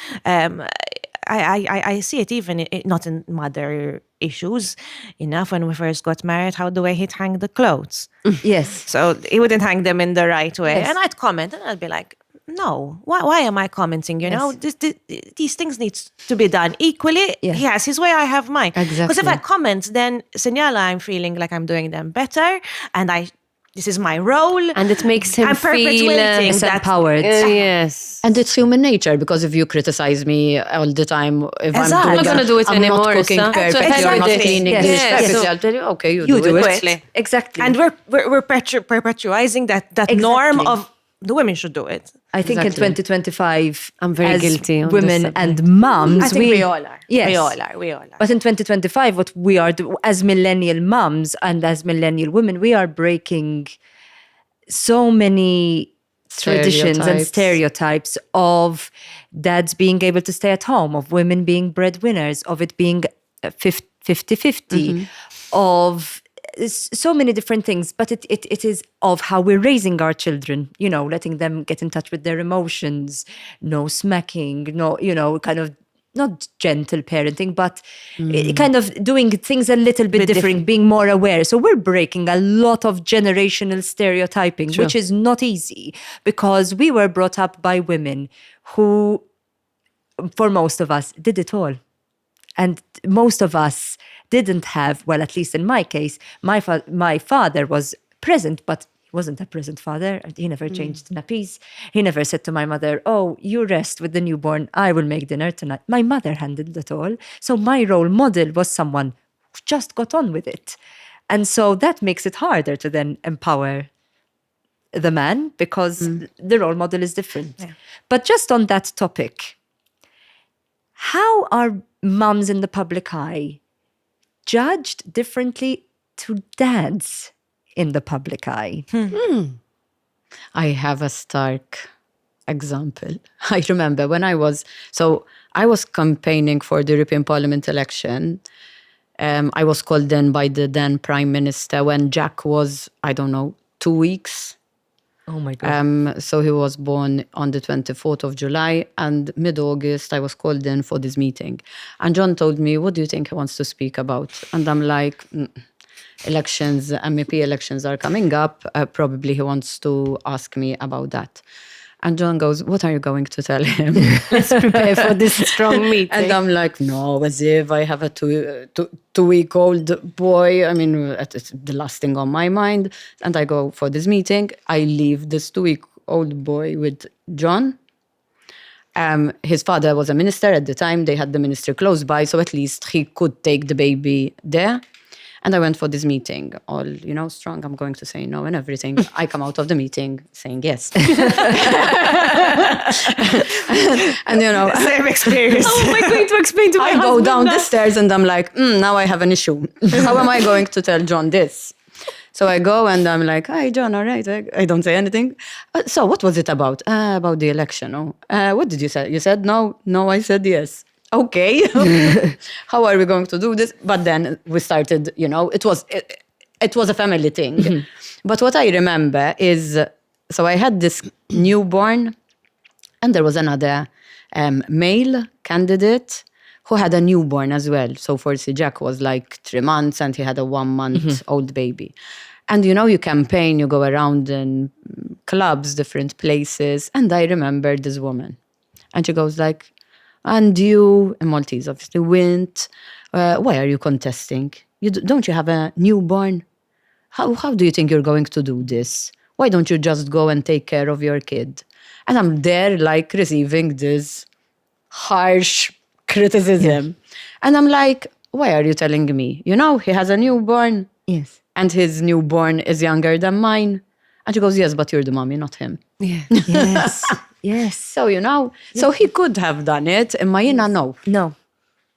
Speaker 2: I see it even not in mother issues. Enough when we first got married, how the way he'd hang the clothes.
Speaker 4: Yes.
Speaker 2: So he wouldn't hang them in the right way.
Speaker 4: Yes.
Speaker 2: And I'd comment and I'd be like, no, why am I commenting? You know, these things need to be done equally.
Speaker 4: Yeah.
Speaker 2: He has his way, I have mine. Because if
Speaker 1: Exactly.
Speaker 2: I comment, then signala I'm feeling like I'm doing them better and this is my role.
Speaker 3: And it makes him
Speaker 2: I'm
Speaker 3: feel
Speaker 2: perpetuating that.
Speaker 4: Empowered.
Speaker 3: yes.
Speaker 1: And it's human nature, because if you criticize me all the time, if
Speaker 2: Exactly.
Speaker 1: I'm
Speaker 2: I'm not
Speaker 3: gonna do it
Speaker 1: I'm
Speaker 3: anymore,
Speaker 1: not cooking
Speaker 3: Issa.
Speaker 1: perfect, you're not
Speaker 2: Exactly.
Speaker 1: cleaning
Speaker 4: Yes.
Speaker 1: this
Speaker 4: Yes.
Speaker 1: perfectly,
Speaker 2: So-
Speaker 1: I'll tell you, okay, you
Speaker 4: You do it.
Speaker 2: Quickly.
Speaker 4: Exactly.
Speaker 2: And we're perpetualizing that norm of the women should do it.
Speaker 4: I think
Speaker 1: Exactly.
Speaker 4: in 2025,
Speaker 3: I'm very
Speaker 4: as
Speaker 3: guilty on
Speaker 2: Mm,
Speaker 4: women
Speaker 3: this
Speaker 4: and moms,
Speaker 2: I think we all are.
Speaker 4: Yes.
Speaker 2: We all are.
Speaker 4: But in 2025, what we are as millennial moms and as millennial women, we are breaking so many traditions and stereotypes of dads being able to stay at home, of women being breadwinners, of it being 50-50, of so many different things. But it is of how we're raising our children, you know, letting them get in touch with their emotions, no smacking, no, you know, kind of not gentle parenting, but kind of doing things a little bit different, being more aware. So we're breaking a lot of generational stereotyping, which is not easy, because we were brought up by women who, for most of us, did it all. And most of us didn't have, well, at least in my case, my father was present, but he wasn't a present father. He never changed nappies. He never said to my mother, oh, you rest with the newborn, I will make dinner tonight. My mother handled it all. So my role model was someone who just got on with it. And so that makes it harder to then empower the man, because the role model is different. Yeah. But just on that topic, how are mums in the public eye judged differently to dads in the public eye?
Speaker 1: I have a stark example. I remember when I was campaigning for the European Parliament election. I was called in by the then Prime Minister when Jack was, 2 weeks.
Speaker 4: Oh my God.
Speaker 1: So he was born on the 24th of July, and mid-August I was called in for this meeting. And John told me, what do you think he wants to speak about? And I'm like, elections, MEP elections are coming up. Probably he wants to ask me about that. And John goes, what are you going to tell him?
Speaker 3: Let's prepare for this strong meeting.
Speaker 1: And I'm like, no, as if I have a two-week-old boy. I mean, it's the last thing on my mind. And I go for this meeting. I leave this 2-week-old boy with John. His father was a minister at the time. They had the minister close by, so at least he could take the baby there. And I went for this meeting, all, strong. I'm going to say no and everything. I come out of the meeting saying yes. and
Speaker 2: Same experience.
Speaker 3: How am I going to explain to my
Speaker 1: I go
Speaker 3: husband
Speaker 1: down
Speaker 3: that?
Speaker 1: the stairs and I'm like, now I have an issue. How am I going to tell John this? So I go and I'm like, hi, John, all right. I don't say anything. So what was it about? About the election. Oh. What did you say? You said no? No, I said yes. Okay. How are we going to do this? But then we started, it was a family thing. But what I remember is, so I had this newborn and there was another male candidate who had a newborn as well. So for Jack was like 3 months and he had a 1-month-old baby. And you campaign, you go around in clubs, different places. And I remember this woman. And she goes like, and you, in Maltese obviously, went, why are you contesting? Don't you have a newborn? How do you think you're going to do this? Why don't you just go and take care of your kid? And I'm there like receiving this harsh criticism. Yeah. And I'm like, why are you telling me? He has a newborn.
Speaker 4: Yes.
Speaker 1: And his newborn is younger than mine. And she goes, yes, but you're the mommy, not him.
Speaker 3: Yeah.
Speaker 4: Yes. Yes.
Speaker 1: So, so he could have done it. In Mayina, no.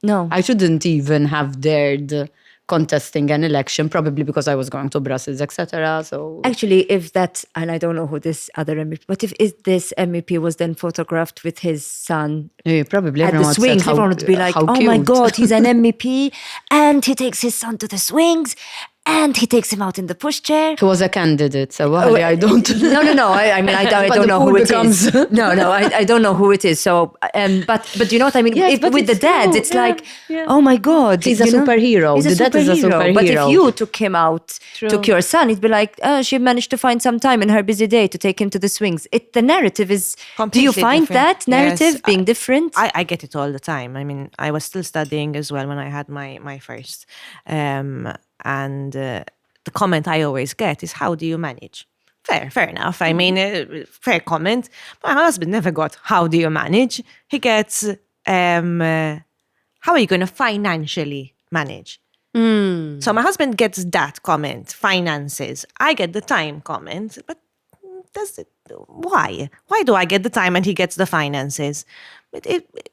Speaker 4: No.
Speaker 1: I shouldn't even have dared contesting an election, probably because I was going to Brussels, etc. So
Speaker 4: Actually, if that, and I don't know who this other MEP, but if this MEP was then photographed with his son
Speaker 1: yeah, probably
Speaker 4: at the
Speaker 1: everyone
Speaker 4: swings,
Speaker 1: said,
Speaker 4: everyone would be like,
Speaker 1: how
Speaker 4: oh my
Speaker 1: cute."
Speaker 4: God, he's an MEP and he takes his son to the swings and he takes him out in the pushchair.
Speaker 1: He was a candidate, so I don't.
Speaker 4: No. I mean, I
Speaker 1: But
Speaker 4: don't
Speaker 1: the
Speaker 4: know
Speaker 1: pool
Speaker 4: who it
Speaker 1: becomes-
Speaker 4: is. No, I don't know who it is. So, but you know what I mean?
Speaker 1: Yes,
Speaker 4: If,
Speaker 1: but
Speaker 4: with the
Speaker 1: it's
Speaker 4: dads,
Speaker 1: true.
Speaker 4: it's like, oh my God.
Speaker 1: He's a
Speaker 4: you know?
Speaker 1: superhero.
Speaker 4: He's a
Speaker 1: The dad is a
Speaker 4: superhero. But if
Speaker 1: superhero.
Speaker 4: you took him out, took your son, it'd be like, she managed to find some time in her busy day to take him to the swings. The narrative is, do you
Speaker 2: Completely
Speaker 4: find
Speaker 2: different.
Speaker 4: that narrative
Speaker 2: Yes,
Speaker 4: being different?
Speaker 2: I get it all the time. I mean, I was still studying as well when I had my first. And the comment I always get is, how do you manage? Fair enough. I mean, fair comment. But my husband never got, how do you manage? He gets, how are you going to financially manage? So my husband gets that comment, finances. I get the time comment, but why? Why do I get the time and he gets the finances?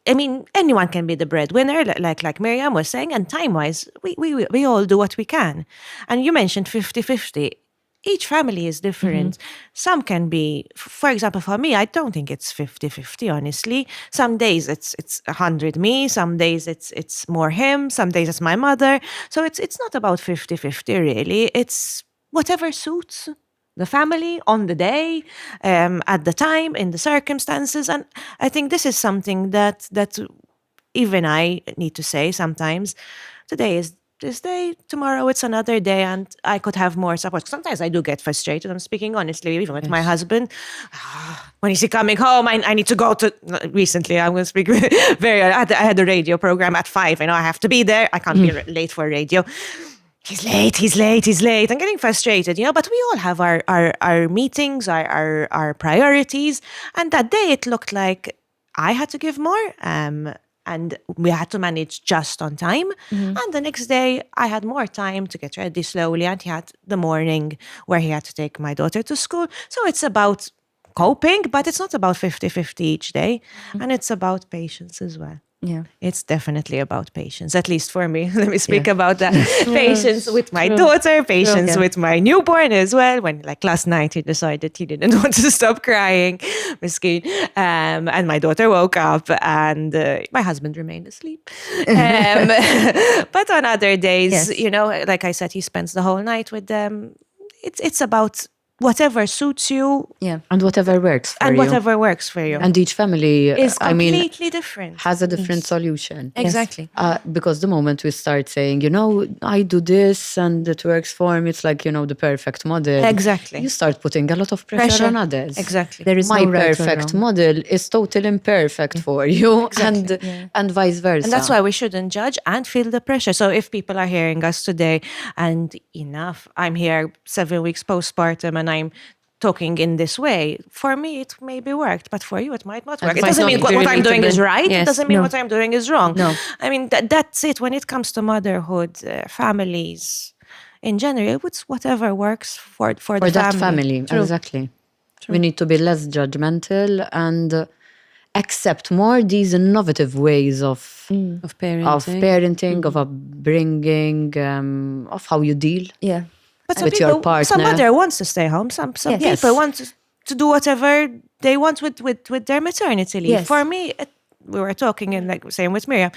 Speaker 2: I mean, anyone can be the breadwinner, like Miriam was saying, and time-wise, we all do what we can. And you mentioned 50-50. Each family is different. Some can be, for example, for me, I don't think it's 50-50, honestly. Some days it's 100 me, some days it's more him, some days it's my mother. So it's not about 50-50 really. It's whatever suits the family on the day, at the time, in the circumstances. And I think this is something that even I need to say sometimes. Today is this day, tomorrow it's another day, and I could have more support. Sometimes I do get frustrated, I'm speaking honestly, even with my husband. When is he coming home? I need to go to... Recently, I'm going to speak I had a radio program at 5, I have to be there. I can't be late for radio. He's late. I'm getting frustrated, but we all have our meetings, our priorities. And that day it looked like I had to give more, and we had to manage just on time. And the next day I had more time to get ready slowly, and he had the morning where he had to take my daughter to school. So it's about coping, but it's not about 50-50 each day. And it's about patience as well.
Speaker 4: Yeah.
Speaker 2: It's definitely about patience, at least for me. Let me speak about that. Patience with my daughter, patience with my newborn as well. When, like last night, he decided he didn't want to stop crying, miskin. And my daughter woke up, and my husband remained asleep. But on other days, like I said, he spends the whole night with them. It's about whatever suits you,
Speaker 1: and whatever works for
Speaker 2: and
Speaker 1: you.
Speaker 2: whatever works for you.
Speaker 1: And each family,
Speaker 2: is completely different.
Speaker 1: has a different solution.
Speaker 2: Exactly.
Speaker 1: Because the moment we start saying, I do this and it works for me, it's like, the perfect model.
Speaker 2: Exactly.
Speaker 1: You start putting a lot of pressure on others.
Speaker 2: Exactly.
Speaker 4: There is
Speaker 1: My
Speaker 4: no right or
Speaker 1: perfect
Speaker 4: wrong.
Speaker 1: model is totally imperfect for you, and vice versa.
Speaker 2: And that's why we shouldn't judge and feel the pressure. So if people are hearing us today, and I'm here 7 weeks postpartum and I'm talking in this way, for me it maybe worked, but for you it might not work. It doesn't mean what I'm doing is right. It doesn't mean what I'm doing is wrong.
Speaker 4: No.
Speaker 2: I mean, that's it. When it comes to motherhood, families in general, it's whatever works for the
Speaker 1: that
Speaker 2: family.
Speaker 1: family. Exactly. We need to be less judgmental and accept more these innovative ways of parenting, of upbringing, of how you deal.
Speaker 4: Yeah.
Speaker 2: But
Speaker 1: with your partner.
Speaker 2: Some mother wants to stay home. Some
Speaker 4: Yes.
Speaker 2: people want to do whatever they want with their maternity leave.
Speaker 4: Yes.
Speaker 2: For me, we were talking, and like same with Miriam.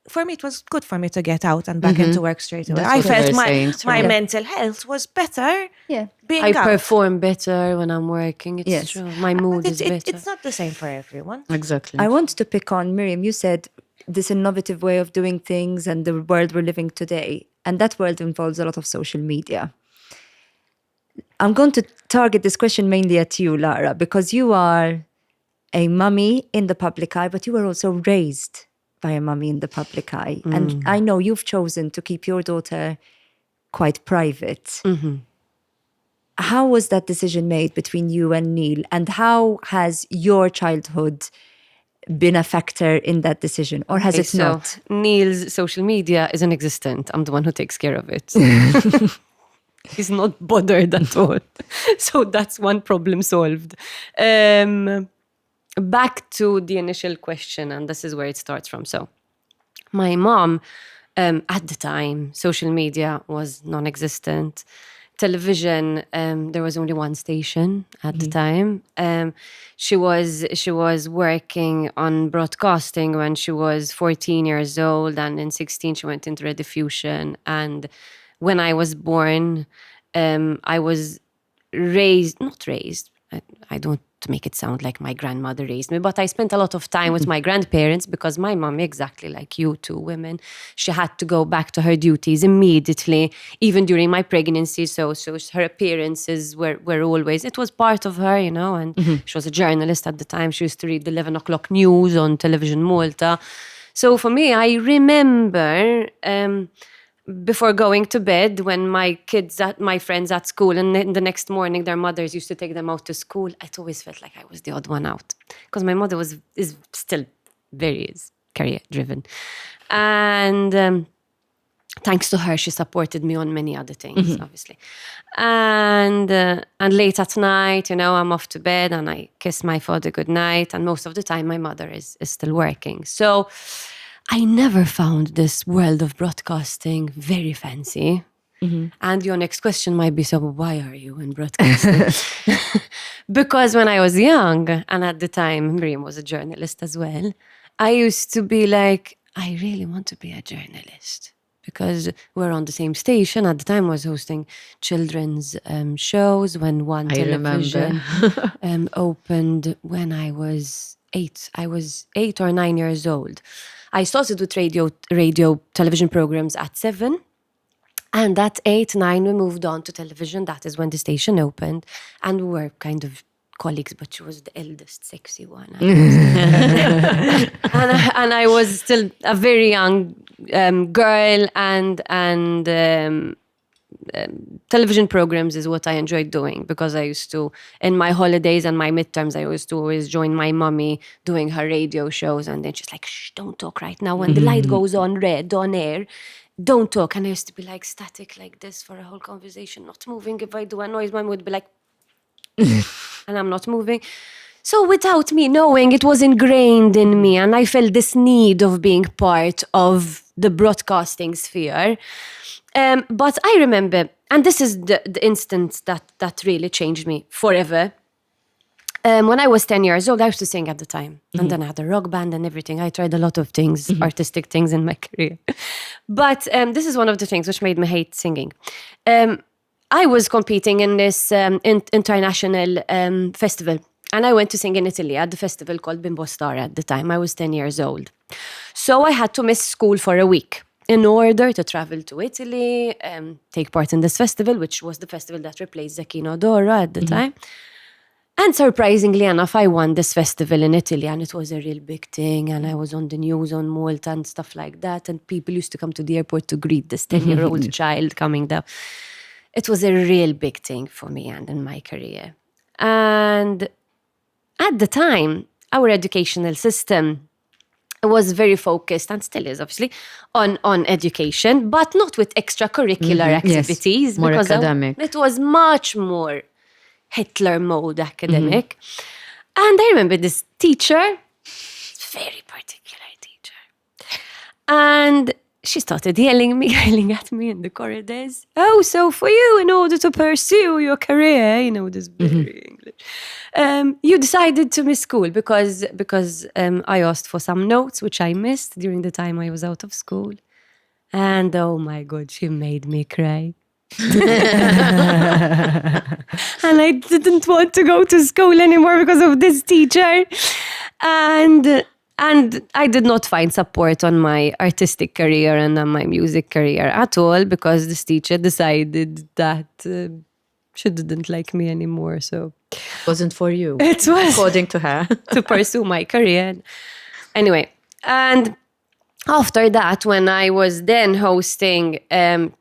Speaker 2: For me, it was good for me to get out and back into work straight away.
Speaker 1: That's
Speaker 2: I
Speaker 1: what
Speaker 2: felt
Speaker 1: we're saying,
Speaker 2: my
Speaker 1: true.
Speaker 2: mental health was better.
Speaker 4: Yeah.
Speaker 2: Being
Speaker 3: I
Speaker 2: out.
Speaker 3: perform better when I'm working. It's
Speaker 4: Yes.
Speaker 3: true. My mood
Speaker 2: But
Speaker 3: is better.
Speaker 2: it's not the same for everyone.
Speaker 1: Exactly.
Speaker 4: I want to pick on Miriam. You said this innovative way of doing things and the world we're living today. And that world involves a lot of social media. I'm going to target this question mainly at you, Lara, because you are a mummy in the public eye, but you were also raised by a mummy in the public eye. And I know you've chosen to keep your daughter quite private. How was that decision made between you and Neil? And how has your childhood been a factor in that decision? Or has it not?
Speaker 3: Neil's social media is inexistent. I'm the one who takes care of it. He's not bothered at all. So that's one problem solved. Back to the initial question, and this is where it starts from. So my mom At the time, social media was non-existent. Television, there was only one station at the time. She was working on broadcasting when she was 14 years old, and in 16 she went into rediffusion. And when I was born, I was not raised. I don't make it sound like my grandmother raised me, but I spent a lot of time with my grandparents because my mom, exactly like you two women, she had to go back to her duties immediately, even during my pregnancy. So her appearances were always, it was part of her, you know, and she was a journalist at the time. She used to read the 11 o'clock news on Television Malta. So for me, I remember before going to bed, when my friends at school, and then the next morning their mothers used to take them out to school, it always felt like I was the odd one out, because my mother is still very career driven, and thanks to her, she supported me on many other things, obviously. And late at night, you know, I'm off to bed and I kiss my father goodnight, and most of the time my mother is still working. So I never found this world of broadcasting very fancy. And your next question might be, so why are you in broadcasting? Because when I was young, and at the time Miriam was a journalist as well, I used to be like, I really want to be a journalist. Because we're on the same station. At the time I was hosting children's shows when One Television opened when I was 8. I was 8 or 9 years old. I started with radio television programs at 7. And at 8, 9, we moved on to television. That is when the station opened. And we were kind of colleagues, but she was the eldest, sexy one. And I was still a very young girl, and television programs is what I enjoyed doing, because I used to, in my holidays and my midterms, I used to always join my mommy doing her radio shows, and then she's like, shh, don't talk right now. When the light goes on red on air, don't talk. And I used to be like static like this for a whole conversation, not moving. If I do a noise, mom would be like, and I'm not moving. So without me knowing, it was ingrained in me, and I felt this need of being part of the broadcasting sphere. But I remember, and this is the instance that really changed me forever. When I was 10 years old, I used to sing at the time. And then I had a rock band and everything. I tried a lot of things, artistic things in my career. But this is one of the things which made me hate singing. I was competing in this international festival. And I went to sing in Italy at the festival called Bimbo Star at the time. I was 10 years old. So I had to miss school for a week in order to travel to Italy, take part in this festival, which was the festival that replaced Zecchino d'Oro at the time. And surprisingly enough, I won this festival in Italy, and it was a real big thing, and I was on the news on Malta and stuff like that, and people used to come to the airport to greet this 10-year-old child coming down. It was a real big thing for me and in my career. And at the time, our educational system was very focused, and still is obviously, on education, but not with extracurricular activities.
Speaker 1: Yes, more
Speaker 3: because
Speaker 1: academic.
Speaker 3: It was much more Hitler mode academic. And I remember this teacher, very particular teacher, and she started yelling at me in the corridors. Oh, so for you, in order to pursue your career, you know, this very English, you decided to miss school because I asked for some notes, which I missed during the time I was out of school. And oh my God, she made me cry. And I didn't want to go to school anymore because of this teacher. And I did not find support on my artistic career and on my music career at all, because this teacher decided that she didn't like me anymore. So
Speaker 1: Wasn't for you.
Speaker 3: it was
Speaker 1: According to her.
Speaker 3: to pursue my career. Anyway, and after that, when I was then hosting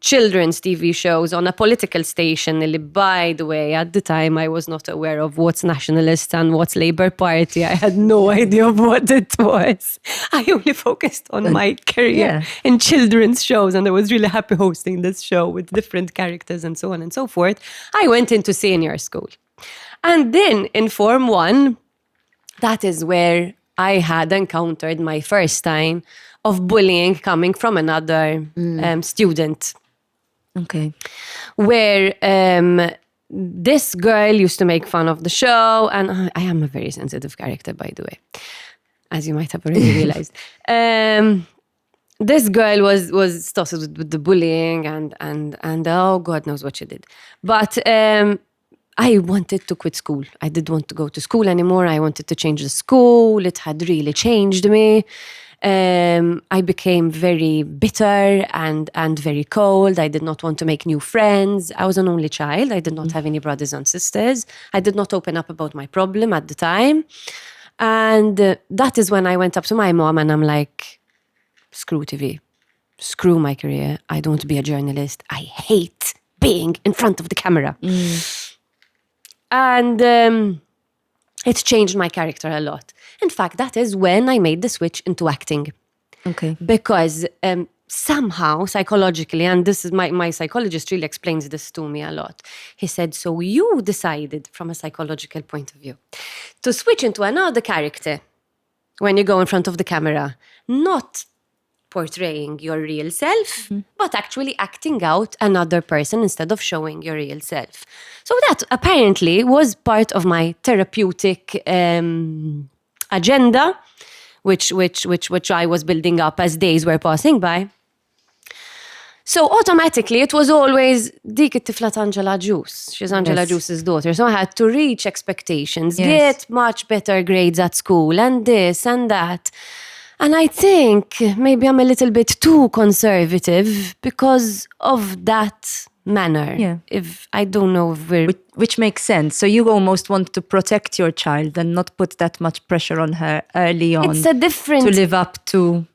Speaker 3: children's TV shows on a political station, by the way, at the time I was not aware of what's nationalist and what's Labour Party. I had no idea of what it was. I only focused on my career in children's shows, and I was really happy hosting this show with different characters and so on and so forth. I went into senior school. And then in Form 1, that is where I had encountered my first time of bullying coming from another student.
Speaker 1: Okay.
Speaker 3: Where this girl used to make fun of the show, and I am a very sensitive character, by the way, as you might have already realized. This girl was started with the bullying and oh God knows what she did. But I wanted to quit school. I didn't want to go to school anymore. I wanted to change the school. It had really changed me. I became very bitter and very cold. I did not want to make new friends. I was an only child. I did not have any brothers and sisters. I did not open up about my problem at the time. And that is when I went up to my mom and I'm like, screw TV, screw my career. I don't want to be a journalist. I hate being in front of the camera. And it changed my character a lot. In fact, that is when I made the switch into acting.
Speaker 1: Okay.
Speaker 3: Because somehow, psychologically, and this is my psychologist really explains this to me a lot. He said, so you decided from a psychological point of view to switch into another character when you go in front of the camera, not portraying your real self, but actually acting out another person instead of showing your real self. So that apparently was part of my therapeutic agenda, which I was building up as days were passing by. So automatically it was always dik it-tifla Angela Juice. She's Angela Juice's daughter. So I had to reach expectations, get much better grades at school and this and that. And I think maybe I'm a little bit too conservative because of that manner.
Speaker 1: Yeah.
Speaker 3: If I don't know if we're...
Speaker 1: Which makes sense. So you almost want to protect your child and not put that much pressure on her early on.
Speaker 3: It's a different...
Speaker 1: To live up to...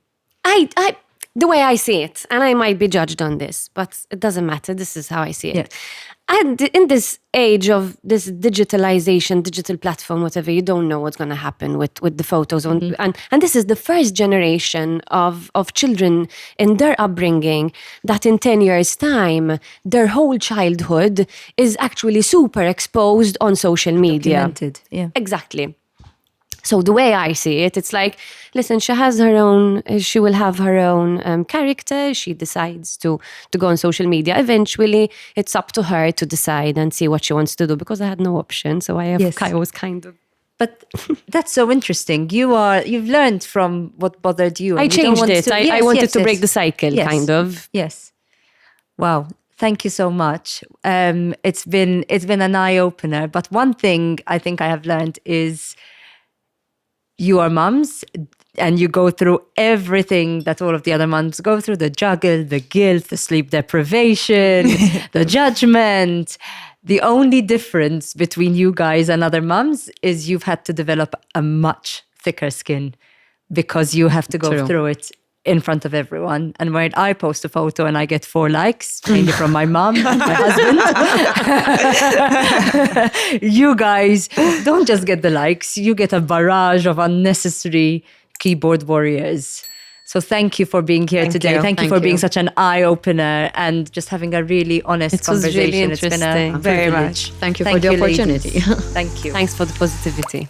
Speaker 3: The way I see it, and I might be judged on this, but it doesn't matter. This is how I see it.
Speaker 1: Yeah.
Speaker 3: And in this age of this digitalization, digital platform, whatever, you don't know what's going to happen with the photos. And this is the first generation of children in their upbringing that in 10 years' time, their whole childhood is actually super exposed on social media.
Speaker 1: Documented, yeah.
Speaker 3: Exactly. So the way I see it, it's like, listen, she will have her own character. She decides to go on social media. Eventually, it's up to her to decide and see what she wants to do because I had no option. So I was kind of...
Speaker 1: But that's so interesting. You've learned from what bothered you.
Speaker 3: I changed it. I wanted to break the cycle, kind of.
Speaker 1: Yes. Wow. Thank you so much. It's been an eye-opener. But one thing I think I have learned is you are mums and you go through everything that all of the other mums go through, the juggle, the guilt, the sleep deprivation, the judgment. The only difference between you guys and other mums is you've had to develop a much thicker skin because you have to go through it in front of everyone. And when I post a photo and I get 4 likes, mainly from my mom and my husband, you guys don't just get the likes, you get a barrage of unnecessary keyboard warriors. So thank you for being here today. Thank you for being such an eye-opener and just having a really honest conversation.
Speaker 3: Really
Speaker 1: it's been a
Speaker 3: very
Speaker 1: much.
Speaker 3: Thank you
Speaker 1: for the
Speaker 3: opportunity.
Speaker 1: Thank you.
Speaker 3: Thanks for the positivity.